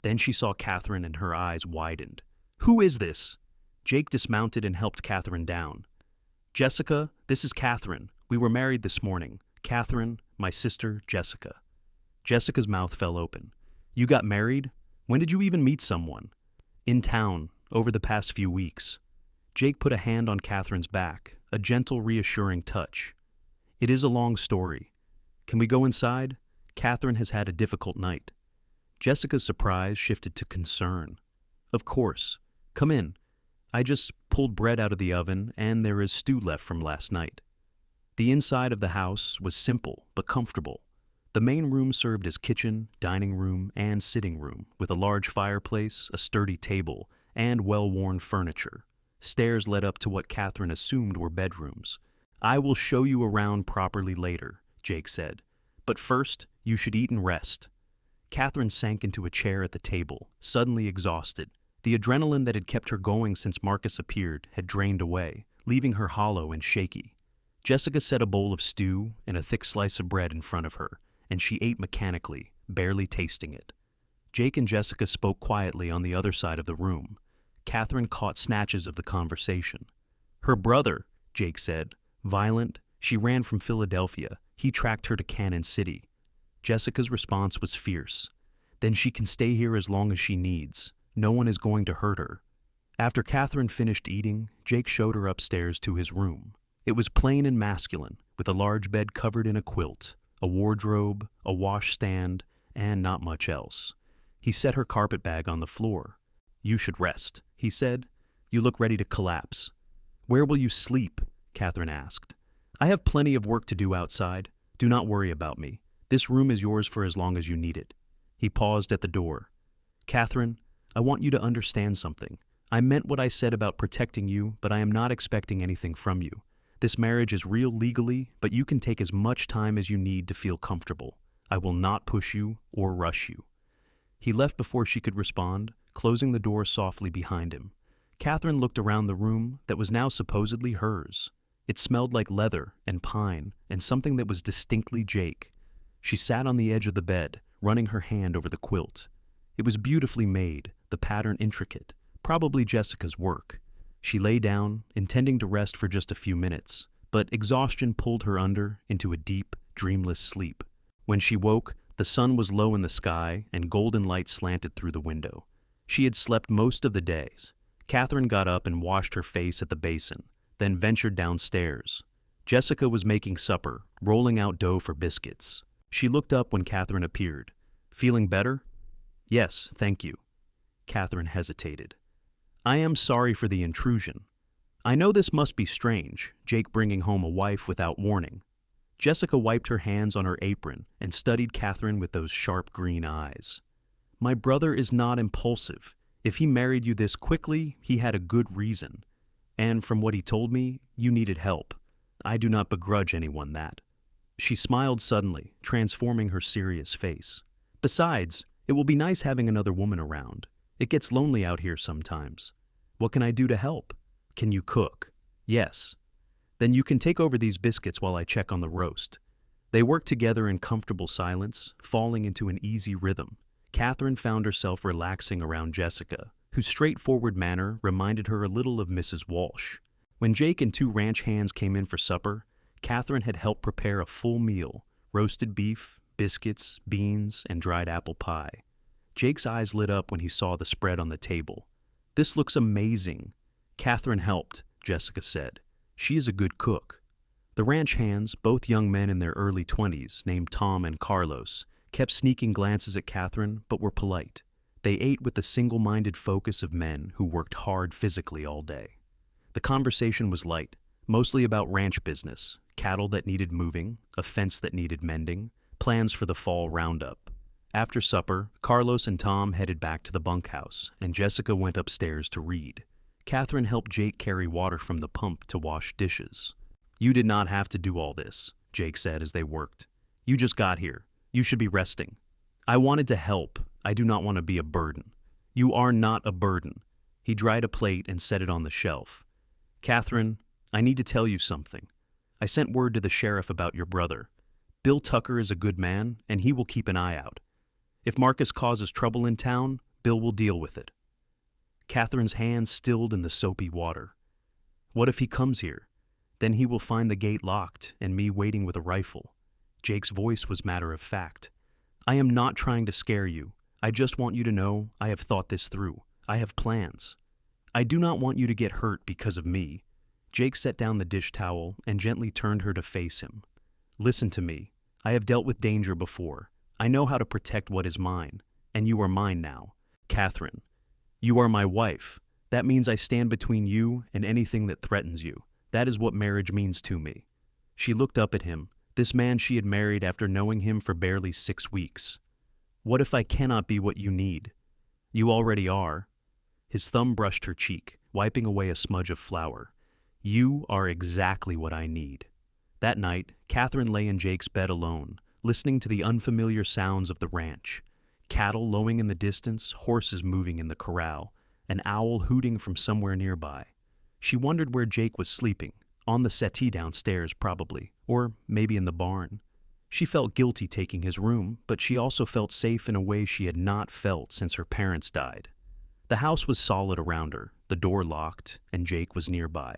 Then she saw Katherine and her eyes widened. "Who is this?" Jake dismounted and helped Katherine down. "Jessica, this is Katherine. We were married this morning. Katherine, my sister, Jessica." Jessica's mouth fell open. "You got married? When did you even meet someone?" "In town, over the past few weeks." Jake put a hand on Katherine's back, a gentle, reassuring touch. "It is a long story. Can we go inside? Katherine has had a difficult night." Jessica's surprise shifted to concern. "Of course. Come in. I just pulled bread out of the oven, and there is stew left from last night." The inside of the house was simple but comfortable. The main room served as kitchen, dining room, and sitting room, with a large fireplace, a sturdy table, and well-worn furniture. Stairs led up to what Katherine assumed were bedrooms. "I will show you around properly later," Jake said. "But first, you should eat and rest." Katherine sank into a chair at the table, suddenly exhausted. The adrenaline that had kept her going since Marcus appeared had drained away, leaving her hollow and shaky. Jessica set a bowl of stew and a thick slice of bread in front of her, and she ate mechanically, barely tasting it. Jake and Jessica spoke quietly on the other side of the room. Katherine caught snatches of the conversation. "Her brother," Jake said, "violent. She ran from Philadelphia. He tracked her to Canon City." Jessica's response was fierce. "Then she can stay here as long as she needs. No one is going to hurt her." After Katherine finished eating, Jake showed her upstairs to his room. It was plain and masculine, with a large bed covered in a quilt, a wardrobe, a washstand, and not much else. He set her carpet bag on the floor. "You should rest," he said. "You look ready to collapse." "Where will you sleep?" Katherine asked. "I have plenty of work to do outside. Do not worry about me. This room is yours for as long as you need it." He paused at the door. "Katherine, I want you to understand something. I meant what I said about protecting you, but I am not expecting anything from you. This marriage is real legally, but you can take as much time as you need to feel comfortable. I will not push you or rush you." He left before she could respond, closing the door softly behind him. Katherine looked around the room that was now supposedly hers. It smelled like leather and pine and something that was distinctly Jake. She sat on the edge of the bed, running her hand over the quilt. It was beautifully made, the pattern intricate, Probably Jessica's work. She lay down, intending to rest for just a few minutes, but exhaustion pulled her under into a deep, dreamless sleep. When she woke, the sun was low in the sky and golden light slanted through the window. She had slept most of the days. Katherine got up and washed her face at the basin, then ventured downstairs. Jessica was making supper, rolling out dough for biscuits. She looked up when Katherine appeared. "Feeling better?" "Yes, thank you." Katherine hesitated. "I am sorry for the intrusion. I know this must be strange, Jake bringing home a wife without warning." Jessica wiped her hands on her apron and studied Katherine with those sharp green eyes. "My brother is not impulsive. If he married you this quickly, he had a good reason. And from what he told me, you needed help. I do not begrudge anyone that." She smiled suddenly, transforming her serious face. "Besides, it will be nice having another woman around. It gets lonely out here sometimes. What can I do to help?" "Can you cook?" "Yes." "Then you can take over these biscuits while I check on the roast." They worked together in comfortable silence, falling into an easy rhythm. Katherine found herself relaxing around Jessica, whose straightforward manner reminded her a little of Mrs. Walsh. When Jake and two ranch hands came in for supper, Katherine had helped prepare a full meal: roasted beef, biscuits, beans, and dried apple pie. Jake's eyes lit up when he saw the spread on the table. "This looks amazing." "Katherine helped," Jessica said. "She is a good cook." The ranch hands, both young men in their early 20s, named Tom and Carlos, kept sneaking glances at Katherine but were polite. They ate with the single-minded focus of men who worked hard physically all day. The conversation was light, mostly about ranch business, cattle that needed moving, a fence that needed mending, plans for the fall roundup. After supper, Carlos and Tom headed back to the bunkhouse, and Jessica went upstairs to read. Katherine helped Jake carry water from the pump to wash dishes. "You did not have to do all this," Jake said as they worked. "You just got here. You should be resting." "I wanted to help. I do not want to be a burden." "You are not a burden." He dried a plate and set it on the shelf. "Katherine, I need to tell you something. I sent word to the sheriff about your brother. Bill Tucker is a good man, and he will keep an eye out. If Marcus causes trouble in town, Bill will deal with it." Katherine's hands stilled in the soapy water. "What if he comes here? Then he will find the gate locked and me waiting with a rifle." Jake's voice was matter of fact. "I am not trying to scare you. I just want you to know I have thought this through. I have plans. I do not want you to get hurt because of me." Jake set down the dish towel and gently turned her to face him. "Listen to me. I have dealt with danger before. I know how to protect what is mine, and you are mine now. Katherine, you are my wife. That means I stand between you and anything that threatens you. That is what marriage means to me." She looked up at him, this man she had married after knowing him for barely 6 weeks. "What if I cannot be what you need?" "You already are." His thumb brushed her cheek, wiping away a smudge of flour. "You are exactly what I need." That night, Katherine lay in Jake's bed alone, listening to the unfamiliar sounds of the ranch. Cattle lowing in the distance, horses moving in the corral, an owl hooting from somewhere nearby. She wondered where Jake was sleeping, on the settee downstairs probably, or maybe in the barn. She felt guilty taking his room, but she also felt safe in a way she had not felt since her parents died. The house was solid around her, the door locked, and Jake was nearby.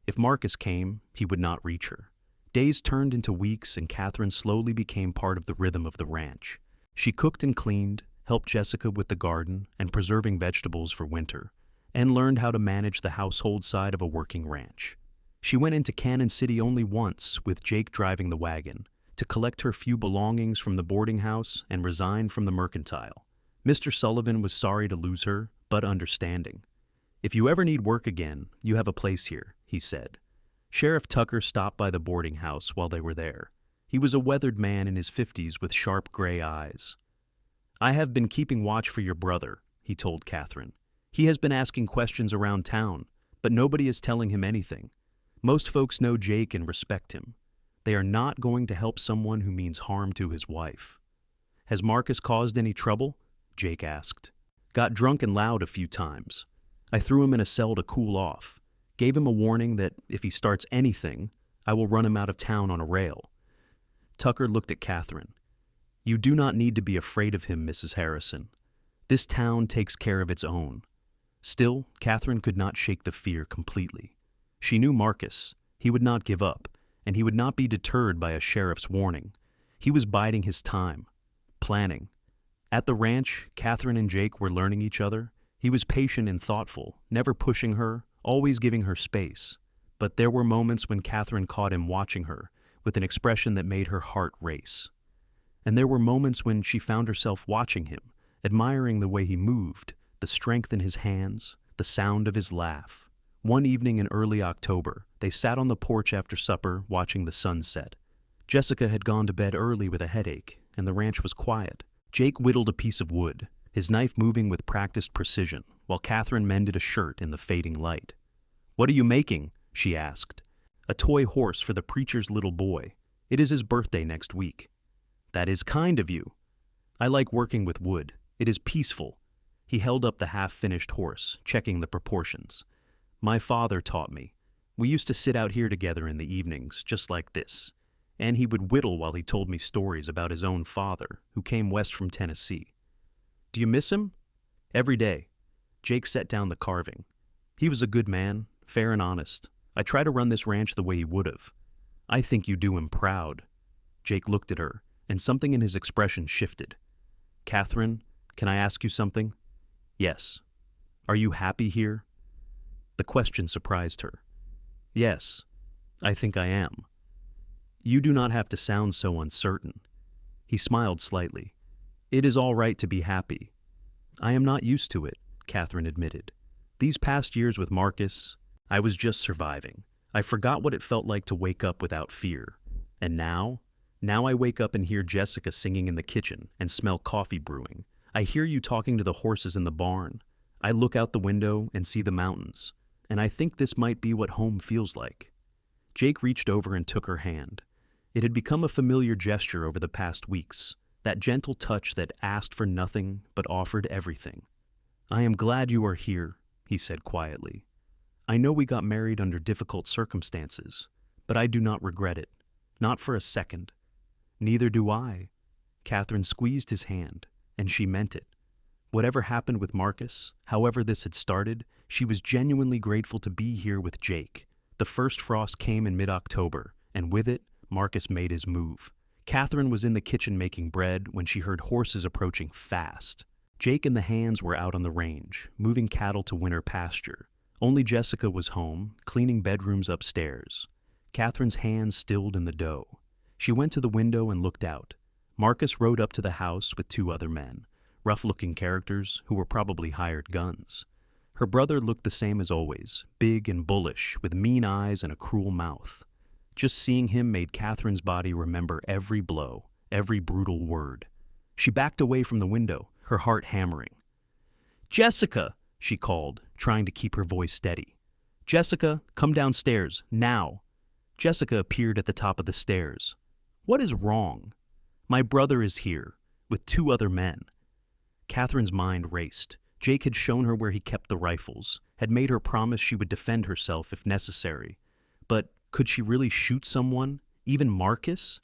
If Marcus came, he would not reach her. Days turned into weeks, and Katherine slowly became part of the rhythm of the ranch. She cooked and cleaned, helped Jessica with the garden and preserving vegetables for winter, and learned how to manage the household side of a working ranch. She went into Canon City only once, with Jake driving the wagon, to collect her few belongings from the boarding house and resign from the mercantile. Mr. Sullivan was sorry to lose her, but understanding. "If you ever need work again, you have a place here," he said. Sheriff Tucker stopped by the boarding house while they were there. He was a weathered man in his 50s with sharp gray eyes. "I have been keeping watch for your brother," he told Katherine. "He has been asking questions around town, but nobody is telling him anything. Most folks know Jake and respect him. They are not going to help someone who means harm to his wife." "Has Marcus caused any trouble?" Jake asked. "Got drunk and loud a few times. I threw him in a cell to cool off. Gave him a warning that if he starts anything, I will run him out of town on a rail." Tucker looked at Katherine. "You do not need to be afraid of him, Mrs. Harrison. This town takes care of its own." Still, Katherine could not shake the fear completely. She knew Marcus. He would not give up, and he would not be deterred by a sheriff's warning. He was biding his time, planning. At the ranch, Katherine and Jake were learning each other. He was patient and thoughtful, never pushing her, always giving her space. But there were moments when Katherine caught him watching her, with an expression that made her heart race. And there were moments when she found herself watching him, admiring the way he moved, the strength in his hands, the sound of his laugh. One evening in early October, they sat on the porch after supper, watching the sun set. Jessica had gone to bed early with a headache, and the ranch was quiet. Jake whittled a piece of wood, his knife moving with practiced precision, while Katherine mended a shirt in the fading light. "What are you making?" she asked. "A toy horse for the preacher's little boy. It is his birthday next week." "That is kind of you." "I like working with wood. It is peaceful." He held up the half-finished horse, checking the proportions. "My father taught me. We used to sit out here together in the evenings, just like this. And he would whittle while he told me stories about his own father, who came west from Tennessee." "Do you miss him?" "Every day." Jake set down the carving. "He was a good man, fair and honest. I try to run this ranch the way he would have." "I think you do him proud." Jake looked at her, and something in his expression shifted. "Katherine, can I ask you something?" "Yes." "Are you happy here?" The question surprised her. "Yes, I think I am." "You do not have to sound so uncertain." He smiled slightly. "It is all right to be happy." "I am not used to it," Katherine admitted. "These past years with Marcus, I was just surviving. I forgot what it felt like to wake up without fear. And now I wake up and hear Jessica singing in the kitchen and smell coffee brewing. I hear you talking to the horses in the barn. I look out the window and see the mountains. And I think this might be what home feels like." Jake reached over and took her hand. It had become a familiar gesture over the past weeks, that gentle touch that asked for nothing but offered everything. "I am glad you are here," he said quietly. "I know we got married under difficult circumstances, but I do not regret it, not for a second." "Neither do I." Katherine squeezed his hand, and she meant it. Whatever happened with Marcus, however this had started, she was genuinely grateful to be here with Jake. The first frost came in mid-October, and with it, Marcus made his move. Katherine was in the kitchen making bread when she heard horses approaching fast. Jake and the hands were out on the range, moving cattle to winter pasture. Only Jessica was home, cleaning bedrooms upstairs. Katherine's hands stilled in the dough. She went to the window and looked out. Marcus rode up to the house with two other men, rough-looking characters who were probably hired guns. Her brother looked the same as always, big and bullish, with mean eyes and a cruel mouth. Just seeing him made Katherine's body remember every blow, every brutal word. She backed away from the window, her heart hammering. "Jessica!" she called, trying to keep her voice steady. "Jessica, come downstairs, now!" Jessica appeared at the top of the stairs. "What is wrong?" "My brother is here, with two other men." Katherine's mind raced. Jake had shown her where he kept the rifles, had made her promise she would defend herself if necessary. But could she really shoot someone, even Marcus?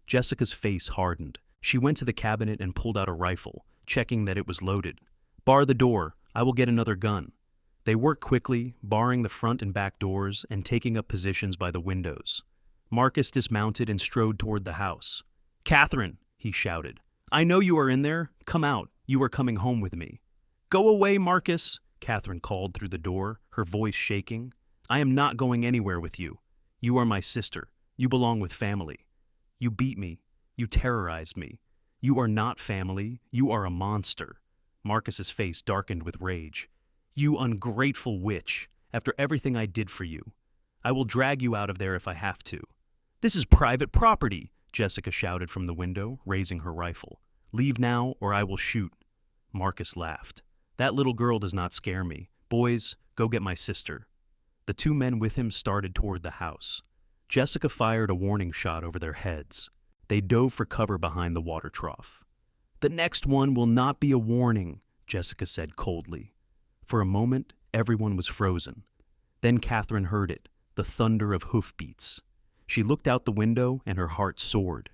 Jessica's face hardened. She went to the cabinet and pulled out a rifle, checking that it was loaded. "Bar the door. I will get another gun." They worked quickly, barring the front and back doors and taking up positions by the windows. Marcus dismounted and strode toward the house. "Katherine," he shouted. "I know you are in there. Come out. You are coming home with me." "Go away, Marcus," Katherine called through the door, her voice shaking. "I am not going anywhere with you. You are my sister. You belong with family. You beat me. You terrorized me. You are not family. You are a monster." Marcus's face darkened with rage. "You ungrateful witch, after everything I did for you. I will drag you out of there if I have to." "This is private property," Jessica shouted from the window, raising her rifle. "Leave now or I will shoot." Marcus laughed. "That little girl does not scare me. Boys, go get my sister." The two men with him started toward the house. Jessica fired a warning shot over their heads. They dove for cover behind the water trough. "The next one will not be a warning," Jessica said coldly. For a moment, everyone was frozen. Then Katherine heard it, the thunder of hoofbeats. She looked out the window and her heart soared.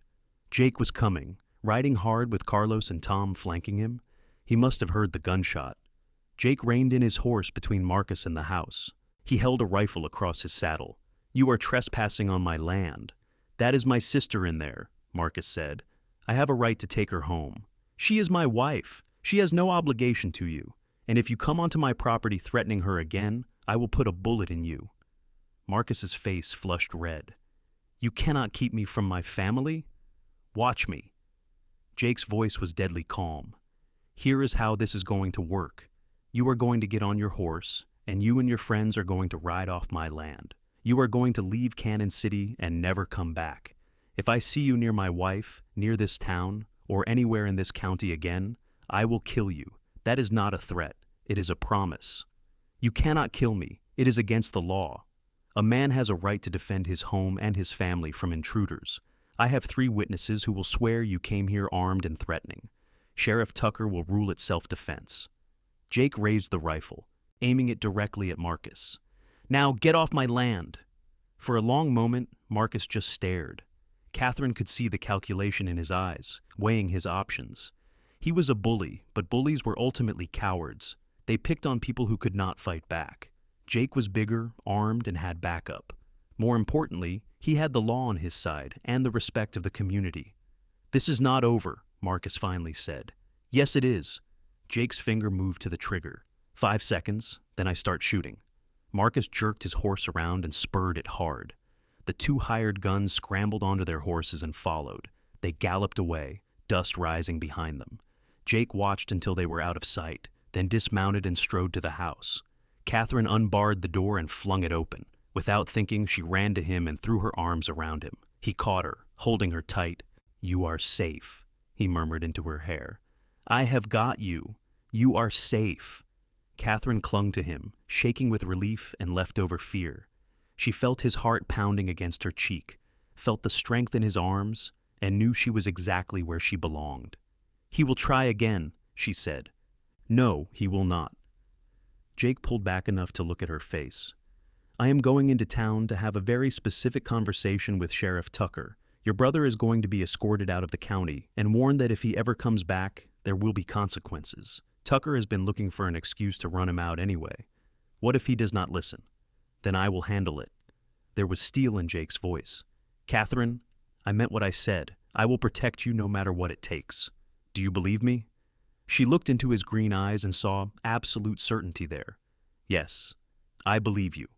Jake was coming, riding hard with Carlos and Tom flanking him. He must have heard the gunshot. Jake reined in his horse between Marcus and the house. He held a rifle across his saddle. "You are trespassing on my land." "That is my sister in there," Marcus said. "I have a right to take her home. She is my wife. She has no obligation to you. And if you come onto my property threatening her again, I will put a bullet in you." Marcus's face flushed red. "You cannot keep me from my family? Watch me." Jake's voice was deadly calm. "Here is how this is going to work. You are going to get on your horse, and you and your friends are going to ride off my land. You are going to leave Canon City and never come back. If I see you near my wife, near this town, or anywhere in this county again, I will kill you. That is not a threat. It is a promise. You cannot kill me. It is against the law. A man has a right to defend his home and his family from intruders. I have 3 witnesses who will swear you came here armed and threatening. Sheriff Tucker will rule it self-defense." Jake raised the rifle, aiming it directly at Marcus. "Now get off my land." For a long moment, Marcus just stared. Katherine could see the calculation in his eyes, weighing his options. He was a bully, but bullies were ultimately cowards. They picked on people who could not fight back. Jake was bigger, armed, and had backup. More importantly, he had the law on his side and the respect of the community. "This is not over," Marcus finally said. "Yes, it is." Jake's finger moved to the trigger. 5 seconds, then I start shooting. Marcus jerked his horse around and spurred it hard. The 2 hired guns scrambled onto their horses and followed. They galloped away, dust rising behind them. Jake watched until they were out of sight, then dismounted and strode to the house. Katherine unbarred the door and flung it open. Without thinking, she ran to him and threw her arms around him. He caught her, holding her tight. "You are safe," he murmured into her hair. "I have got you. You are safe." Katherine clung to him, shaking with relief and leftover fear. She felt his heart pounding against her cheek, felt the strength in his arms, and knew she was exactly where she belonged. "He will try again," she said. "No, he will not." Jake pulled back enough to look at her face. "I am going into town to have a very specific conversation with Sheriff Tucker. Your brother is going to be escorted out of the county and warned that if he ever comes back, there will be consequences. Tucker has been looking for an excuse to run him out anyway. What if he does not listen? Then I will handle it." There was steel in Jake's voice. "Katherine, I meant what I said. I will protect you no matter what it takes. Do you believe me?" She looked into his green eyes and saw absolute certainty there. "Yes, I believe you."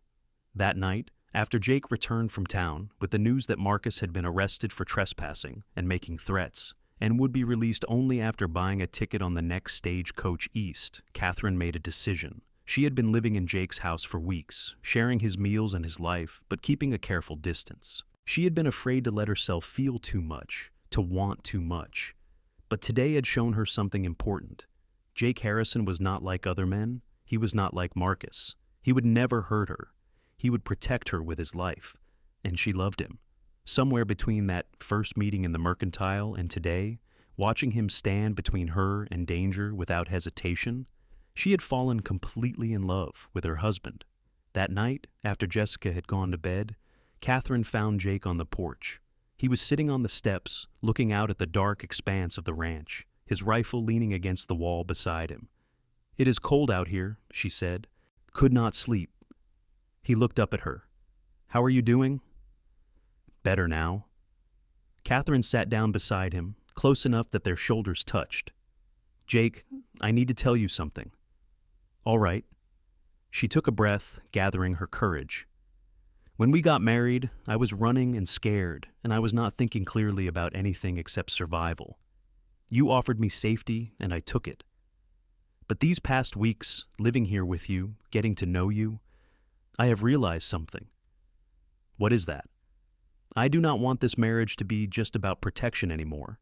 That night, after Jake returned from town with the news that Marcus had been arrested for trespassing and making threats, and would be released only after buying a ticket on the next stagecoach east, Katherine made a decision. She had been living in Jake's house for weeks, sharing his meals and his life, but keeping a careful distance. She had been afraid to let herself feel too much, to want too much. But today had shown her something important. Jake Harrison was not like other men. He was not like Marcus. He would never hurt her. He would protect her with his life. And she loved him. Somewhere between that first meeting in the Mercantile and today, watching him stand between her and danger without hesitation, she had fallen completely in love with her husband. That night, after Jessica had gone to bed, Katherine found Jake on the porch. He was sitting on the steps, looking out at the dark expanse of the ranch, his rifle leaning against the wall beside him. "It is cold out here," she said. "Could not sleep." He looked up at her. "How are you doing?" "Better now." Katherine sat down beside him, close enough that their shoulders touched. "Jake, I need to tell you something." "All right." She took a breath, gathering her courage. "When we got married, I was running and scared, and I was not thinking clearly about anything except survival. You offered me safety, and I took it. But these past weeks, living here with you, getting to know you, I have realized something." "What is that?" "I do not want this marriage to be just about protection anymore."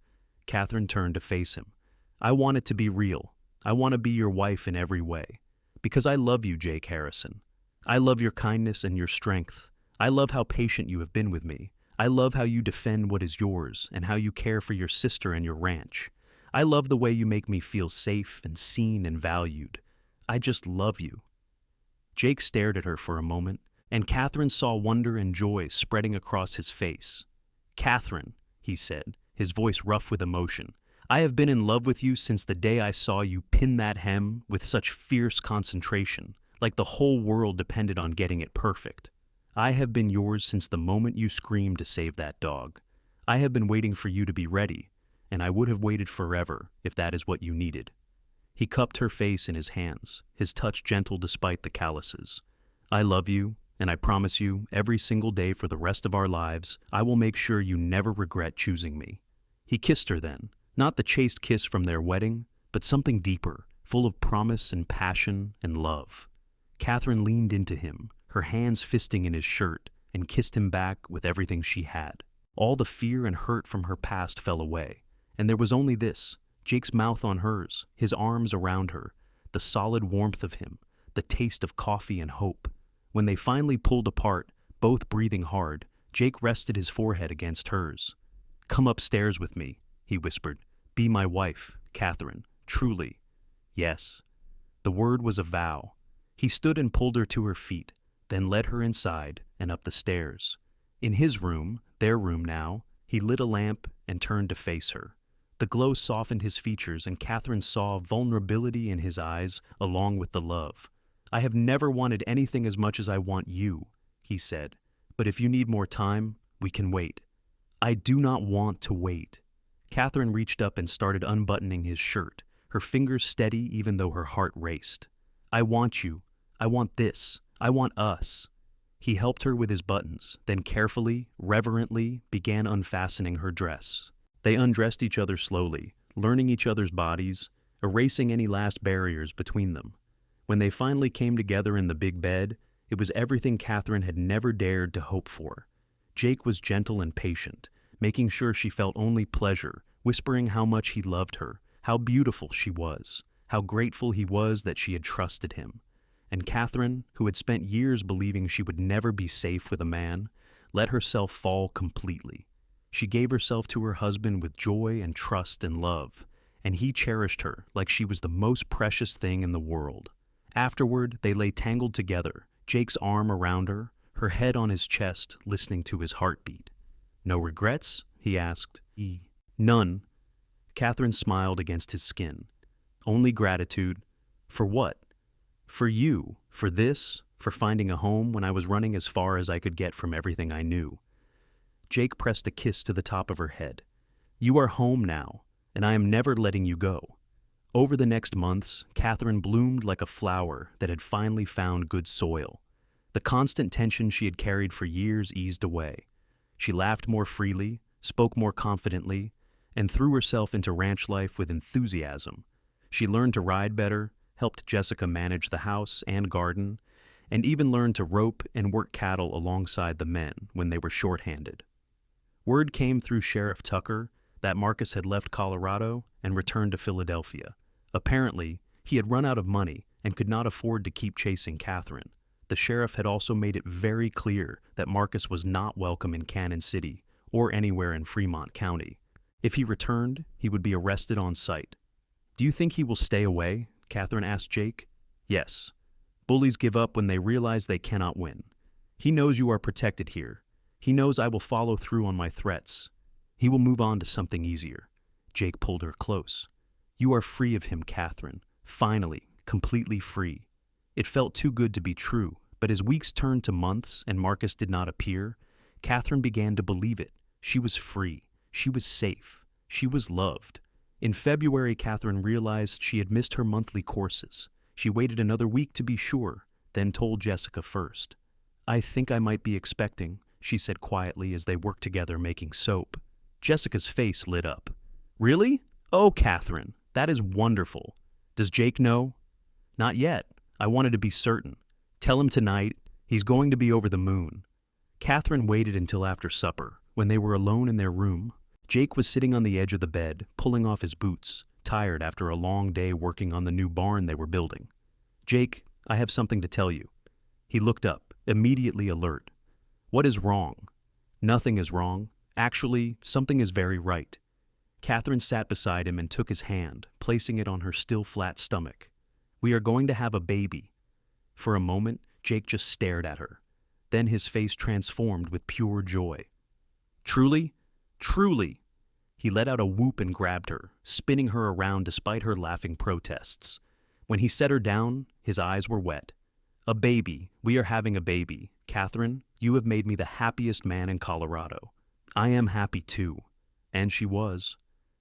Katherine turned to face him. "I want it to be real. I want to be your wife in every way. Because I love you, Jake Harrison. I love your kindness and your strength. I love how patient you have been with me. I love how you defend what is yours and how you care for your sister and your ranch. I love the way you make me feel safe and seen and valued. I just love you." Jake stared at her for a moment, and Katherine saw wonder and joy spreading across his face. "Katherine," he said, his voice rough with emotion, I have been in love with you since the day I saw you pin that hem with such fierce concentration, like the whole world depended on getting it perfect. I have been yours since the moment you screamed to save that dog. I have been waiting for you to be ready, and I would have waited forever if that is what you needed. He cupped her face in his hands, his touch gentle despite the calluses. I love you, and I promise you, every single day for the rest of our lives, I will make sure you never regret choosing me. He kissed her then, not the chaste kiss from their wedding, but something deeper, full of promise and passion and love. Katherine leaned into him, her hands fisting in his shirt, and kissed him back with everything she had. All the fear and hurt from her past fell away, and there was only this, Jake's mouth on hers, his arms around her, the solid warmth of him, the taste of coffee and hope. When they finally pulled apart, both breathing hard, Jake rested his forehead against hers. "Come upstairs with me," he whispered. "Be my wife, Katherine, truly." Yes. The word was a vow. He stood and pulled her to her feet, then led her inside and up the stairs. In his room, their room now, he lit a lamp and turned to face her. The glow softened his features, and Katherine saw vulnerability in his eyes along with the love. "I have never wanted anything as much as I want you," he said. "But if you need more time, we can wait." "I do not want to wait." Katherine reached up and started unbuttoning his shirt, her fingers steady even though her heart raced. "I want you. I want this. I want us." He helped her with his buttons, then carefully, reverently began unfastening her dress. They undressed each other slowly, learning each other's bodies, erasing any last barriers between them. When they finally came together in the big bed, it was everything Katherine had never dared to hope for. Jake was gentle and patient, making sure she felt only pleasure, whispering how much he loved her, how beautiful she was, how grateful he was that she had trusted him. And Katherine, who had spent years believing she would never be safe with a man, let herself fall completely. She gave herself to her husband with joy and trust and love, and he cherished her like she was the most precious thing in the world. Afterward, they lay tangled together, Jake's arm around her, her head on his chest, listening to his heartbeat. "No regrets?" he asked. "None." Katherine smiled against his skin. "Only gratitude." "For what?" "For you, for this, for finding a home when I was running as far as I could get from everything I knew." Jake pressed a kiss to the top of her head. "You are home now, and I am never letting you go." Over the next months, Katherine bloomed like a flower that had finally found good soil. The constant tension she had carried for years eased away. She laughed more freely, spoke more confidently, and threw herself into ranch life with enthusiasm. She learned to ride better, helped Jessica manage the house and garden, and even learned to rope and work cattle alongside the men when they were shorthanded. Word came through Sheriff Tucker that Marcus had left Colorado and returned to Philadelphia. Apparently, he had run out of money and could not afford to keep chasing Katherine. The sheriff had also made it very clear that Marcus was not welcome in Canon City or anywhere in Fremont County. If he returned, he would be arrested on sight. "Do you think he will stay away?" Katherine asked Jake. "Yes. Bullies give up when they realize they cannot win. He knows you are protected here. He knows I will follow through on my threats. He will move on to something easier." Jake pulled her close. "You are free of him, Katherine. Finally, completely free." It felt too good to be true, but as weeks turned to months and Marcus did not appear, Katherine began to believe it. She was free. She was safe. She was loved. In February, Katherine realized she had missed her monthly courses. She waited another week to be sure, then told Jessica first. "I think I might be expecting," she said quietly as they worked together making soap. Jessica's face lit up. "Really? Oh, Katherine, that is wonderful. Does Jake know?" "Not yet. I wanted to be certain. Tell him tonight. He's going to be over the moon." Katherine waited until after supper, when they were alone in their room. Jake was sitting on the edge of the bed, pulling off his boots, tired after a long day working on the new barn they were building. "Jake, I have something to tell you." He looked up, immediately alert. "What is wrong?" "Nothing is wrong. Actually, something is very right." Katherine sat beside him and took his hand, placing it on her still flat stomach. "We are going to have a baby." For a moment, Jake just stared at her. Then his face transformed with pure joy. "Truly? Truly?" He let out a whoop and grabbed her, spinning her around despite her laughing protests. When he set her down, his eyes were wet. "A baby. We are having a baby. Katherine, you have made me the happiest man in Colorado. I am happy too." And she was.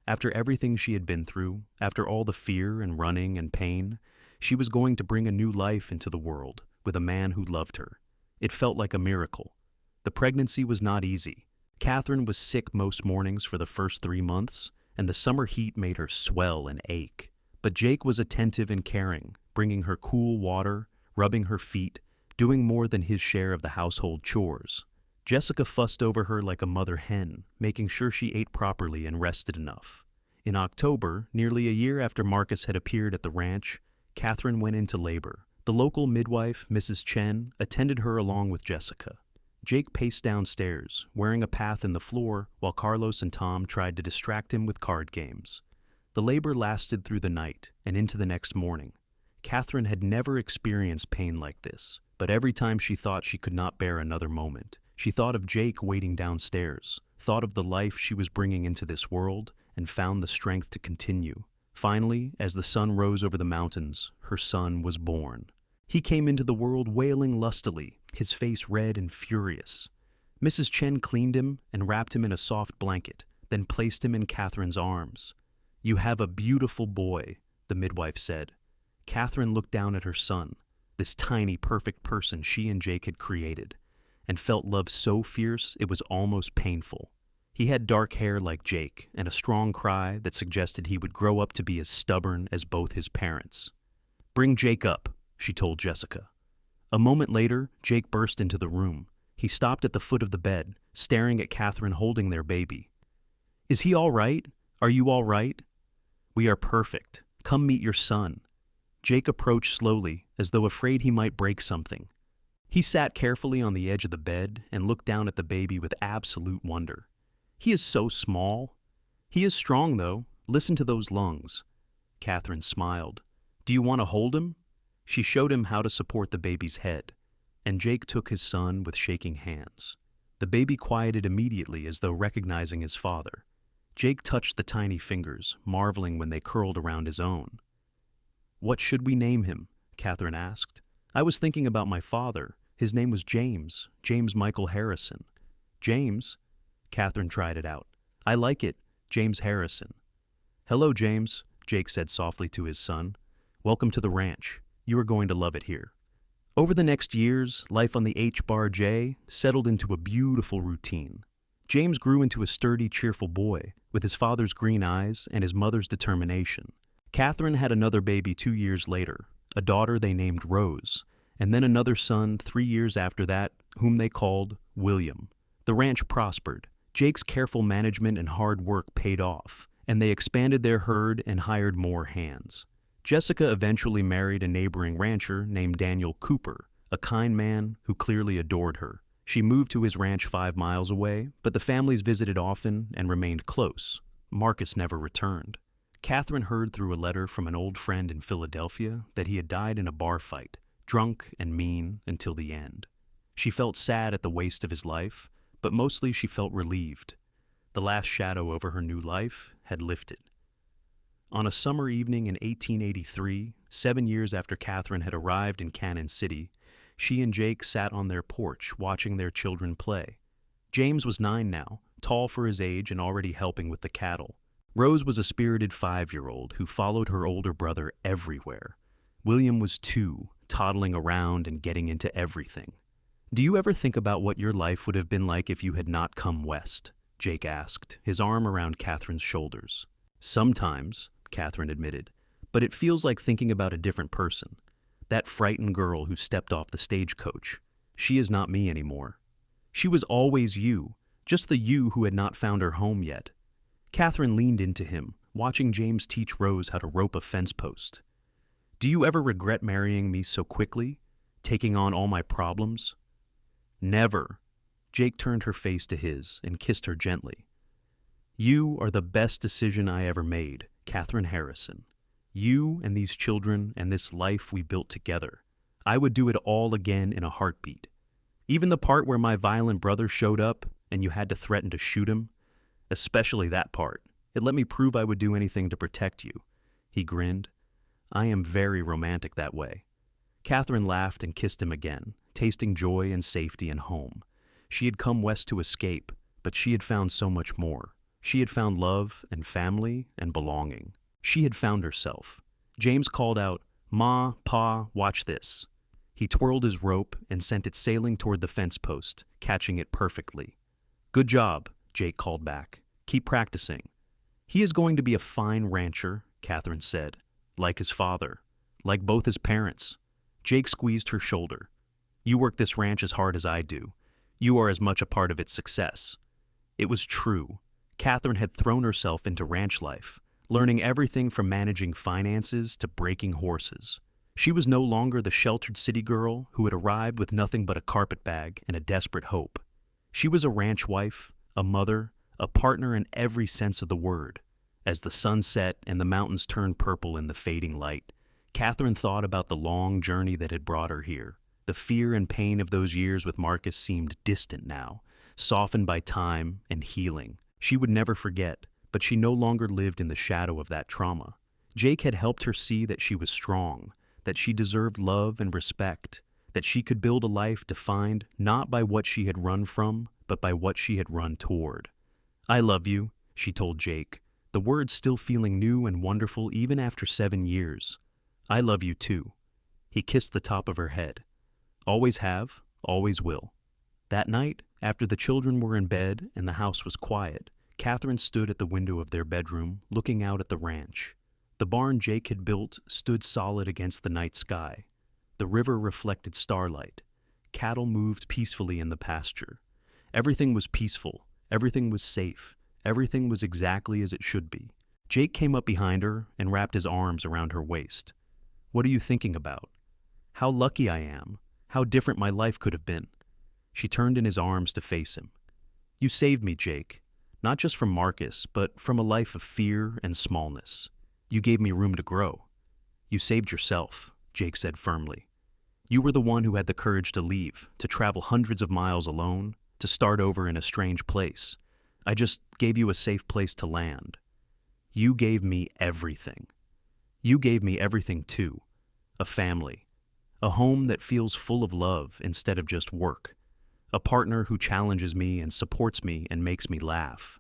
After everything she had been through, after all the fear and running and pain, she was going to bring a new life into the world with a man who loved her. It felt like a miracle. The pregnancy was not easy. Katherine was sick most mornings for the first 3 months, and the summer heat made her swell and ache. But Jake was attentive and caring, bringing her cool water, rubbing her feet, doing more than his share of the household chores. Jessica fussed over her like a mother hen, making sure she ate properly and rested enough. In October, nearly a year after Marcus had appeared at the ranch, Katherine went into labor. The local midwife, Mrs. Chen, attended her along with Jessica. Jake paced downstairs, wearing a path in the floor, while Carlos and Tom tried to distract him with card games. The labor lasted through the night and into the next morning. Katherine had never experienced pain like this, but every time she thought she could not bear another moment, she thought of Jake waiting downstairs, thought of the life she was bringing into this world, and found the strength to continue. Finally, as the sun rose over the mountains, her son was born. He came into the world wailing lustily, his face red and furious. Mrs. Chen cleaned him and wrapped him in a soft blanket, then placed him in Katherine's arms. "You have a beautiful boy," the midwife said. Katherine looked down at her son, this tiny, perfect person she and Jake had created, and felt love so fierce it was almost painful. He had dark hair like Jake and a strong cry that suggested he would grow up to be as stubborn as both his parents. "Bring Jake up," she told Jessica. A moment later, Jake burst into the room. He stopped at the foot of the bed, staring at Katherine holding their baby. "Is he all right? Are you all right?" "We are perfect. Come meet your son." Jake approached slowly, as though afraid he might break something. He sat carefully on the edge of the bed and looked down at the baby with absolute wonder. "He is so small." "He is strong, though. Listen to those lungs." Katherine smiled. "Do you want to hold him?" She showed him how to support the baby's head, and Jake took his son with shaking hands. The baby quieted immediately as though recognizing his father. Jake touched the tiny fingers, marveling when they curled around his own. "What should we name him?" Katherine asked. "I was thinking about my father. His name was James Michael Harrison." "James?" Katherine tried it out. "I like it, James Harrison." "Hello, James," Jake said softly to his son. "Welcome to the ranch. You are going to love it here." Over the next years, life on the H-Bar-J settled into a beautiful routine. James grew into a sturdy, cheerful boy, with his father's green eyes and his mother's determination. Katherine had another baby 2 years later, a daughter they named Rose, and then another son 3 years after that, whom they called William. The ranch prospered. Jake's careful management and hard work paid off, and they expanded their herd and hired more hands. Jessica eventually married a neighboring rancher named Daniel Cooper, a kind man who clearly adored her. She moved to his ranch 5 miles away, but the families visited often and remained close. Marcus never returned. Katherine heard through a letter from an old friend in Philadelphia that he had died in a bar fight, drunk and mean until the end. She felt sad at the waste of his life, but mostly she felt relieved. The last shadow over her new life had lifted. On a summer evening in 1883, 7 years after Katherine had arrived in Canon City, she and Jake sat on their porch watching their children play. James was 9 now, tall for his age and already helping with the cattle. Rose was a spirited 5-year-old who followed her older brother everywhere. William was 2, toddling around and getting into everything. "Do you ever think about what your life would have been like if you had not come west?" Jake asked, his arm around Katherine's shoulders. "Sometimes," Katherine admitted, "but it feels like thinking about a different person. That frightened girl who stepped off the stagecoach. She is not me anymore. She was always you, just the you who had not found her home yet." Katherine leaned into him, watching James teach Rose how to rope a fence post. "Do you ever regret marrying me so quickly, taking on all my problems?" "Never." Jake turned her face to his and kissed her gently. "You are the best decision I ever made, Katherine Harrison. You and these children and this life we built together. I would do it all again in a heartbeat. Even the part where my violent brother showed up and you had to threaten to shoot him, especially that part. It let me prove I would do anything to protect you." He grinned. "I am very romantic that way." Katherine laughed and kissed him again, tasting joy and safety and home. She had come west to escape, but she had found so much more. She had found love and family and belonging. She had found herself. James called out, "Ma, Pa, watch this." He twirled his rope and sent it sailing toward the fence post, catching it perfectly. "Good job," Jake called back. "Keep practicing." "He is going to be a fine rancher," Katherine said. "Like his father. Like both his parents." Jake squeezed her shoulder. "You work this ranch as hard as I do. You are as much a part of its success." It was true. Katherine had thrown herself into ranch life, learning everything from managing finances to breaking horses. She was no longer the sheltered city girl who had arrived with nothing but a carpetbag and a desperate hope. She was a ranch wife, a mother, a partner in every sense of the word. As the sun set and the mountains turned purple in the fading light, Katherine thought about the long journey that had brought her here. The fear and pain of those years with Marcus seemed distant now, softened by time and healing. She would never forget, but she no longer lived in the shadow of that trauma. Jake had helped her see that she was strong, that she deserved love and respect, that she could build a life defined not by what she had run from, but by what she had run toward. "I love you," she told Jake, the words still feeling new and wonderful even after 7 years. "I love you too." He kissed the top of her head. "Always have, always will." That night, after the children were in bed and the house was quiet, Katherine stood at the window of their bedroom, looking out at the ranch. The barn Jake had built stood solid against the night sky. The river reflected starlight. Cattle moved peacefully in the pasture. Everything was peaceful. Everything was safe. Everything was exactly as it should be. Jake came up behind her and wrapped his arms around her waist. "What are you thinking about?" "How lucky I am. How different my life could have been." She turned in his arms to face him. "You saved me, Jake. Not just from Marcus, but from a life of fear and smallness. You gave me room to grow." "You saved yourself," Jake said firmly. "You were the one who had the courage to leave, to travel hundreds of miles alone, to start over in a strange place. I just gave you a safe place to land. You gave me everything. You gave me everything too. A family. A home that feels full of love instead of just work. A partner who challenges me and supports me and makes me laugh."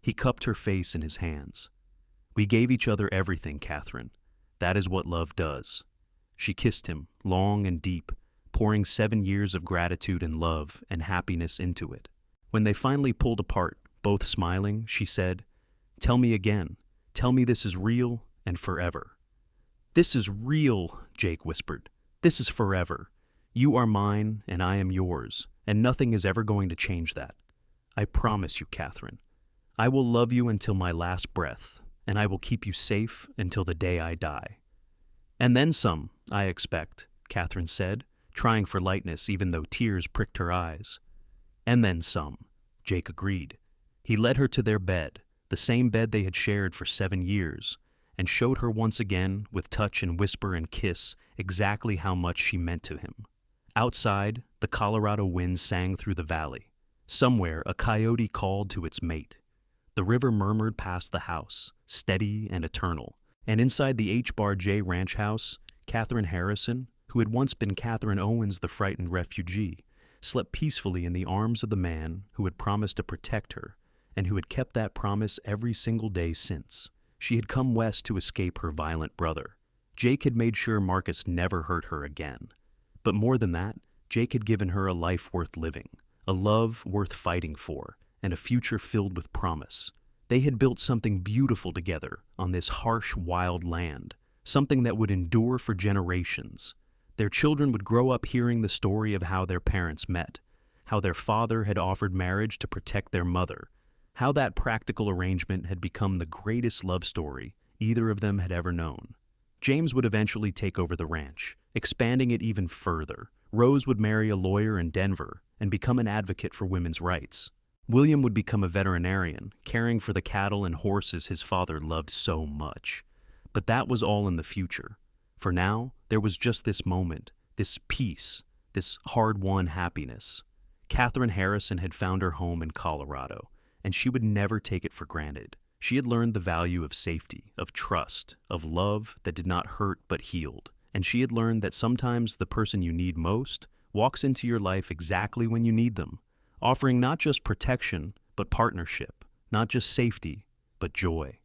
He cupped her face in his hands. "We gave each other everything, Katherine. That is what love does." She kissed him, long and deep, pouring 7 years of gratitude and love and happiness into it. When they finally pulled apart, both smiling, she said, "Tell me again. Tell me this is real and forever." "This is real," Jake whispered. "This is forever. You are mine and I am yours, and nothing is ever going to change that. I promise you, Katherine. I will love you until my last breath, and I will keep you safe until the day I die." "And then some, I expect," Katherine said, trying for lightness even though tears pricked her eyes. "And then some," Jake agreed. He led her to their bed, the same bed they had shared for 7 years, and showed her once again, with touch and whisper and kiss, exactly how much she meant to him. Outside, the Colorado wind sang through the valley. Somewhere, a coyote called to its mate. The river murmured past the house, steady and eternal. And inside the H-Bar-J ranch house, Katherine Harrison, who had once been Katherine Owens, the frightened refugee, slept peacefully in the arms of the man who had promised to protect her, and who had kept that promise every single day since. She had come west to escape her violent brother. Jake had made sure Marcus never hurt her again. But more than that, Jake had given her a life worth living, a love worth fighting for, and a future filled with promise. They had built something beautiful together on this harsh, wild land, something that would endure for generations. Their children would grow up hearing the story of how their parents met, how their father had offered marriage to protect their mother, how that practical arrangement had become the greatest love story either of them had ever known. James would eventually take over the ranch, expanding it even further. Rose would marry a lawyer in Denver and become an advocate for women's rights. William would become a veterinarian, caring for the cattle and horses his father loved so much. But that was all in the future. For now, there was just this moment, this peace, this hard-won happiness. Katherine Harrison had found her home in Colorado, and she would never take it for granted. She had learned the value of safety, of trust, of love that did not hurt but healed. And she had learned that sometimes the person you need most walks into your life exactly when you need them, offering not just protection, but partnership, not just safety, but joy.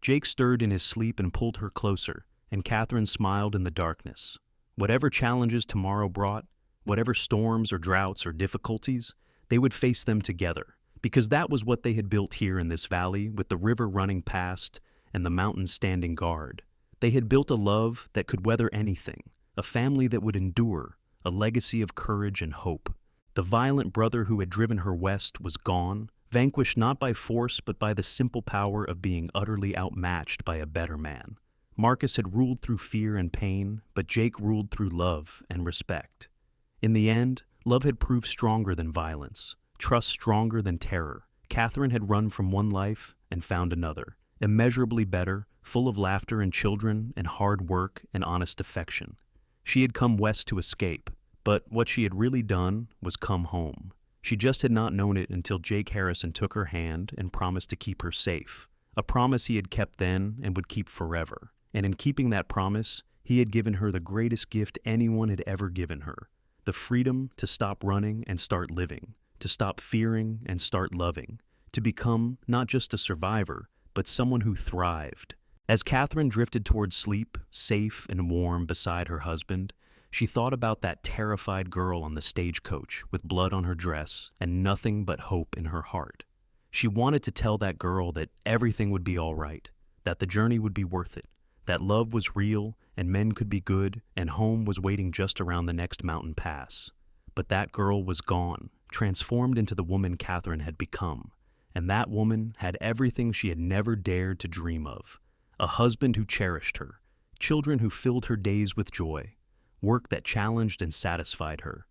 Jake stirred in his sleep and pulled her closer, and Katherine smiled in the darkness. Whatever challenges tomorrow brought, whatever storms or droughts or difficulties, they would face them together, because that was what they had built here in this valley with the river running past and the mountains standing guard. They had built a love that could weather anything, a family that would endure, a legacy of courage and hope. The violent brother who had driven her west was gone, vanquished not by force but by the simple power of being utterly outmatched by a better man. Marcus had ruled through fear and pain, but Jake ruled through love and respect. In the end, love had proved stronger than violence, trust stronger than terror. Katherine had run from one life and found another, immeasurably better, full of laughter and children and hard work and honest affection. She had come west to escape, but what she had really done was come home. She just had not known it until Jake Harrison took her hand and promised to keep her safe, a promise he had kept then and would keep forever. And in keeping that promise, he had given her the greatest gift anyone had ever given her, the freedom to stop running and start living, to stop fearing and start loving, to become not just a survivor, but someone who thrived. As Katherine drifted towards sleep, safe and warm beside her husband, she thought about that terrified girl on the stagecoach with blood on her dress and nothing but hope in her heart. She wanted to tell that girl that everything would be all right, that the journey would be worth it, that love was real and men could be good and home was waiting just around the next mountain pass. But that girl was gone, transformed into the woman Katherine had become. And that woman had everything she had never dared to dream of. A husband who cherished her, children who filled her days with joy, work that challenged and satisfied her,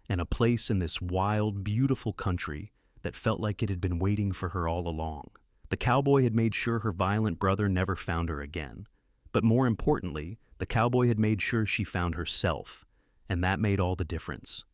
and a place in this wild, beautiful country that felt like it had been waiting for her all along. The cowboy had made sure her violent brother never found her again. But more importantly, the cowboy had made sure she found herself, and that made all the difference.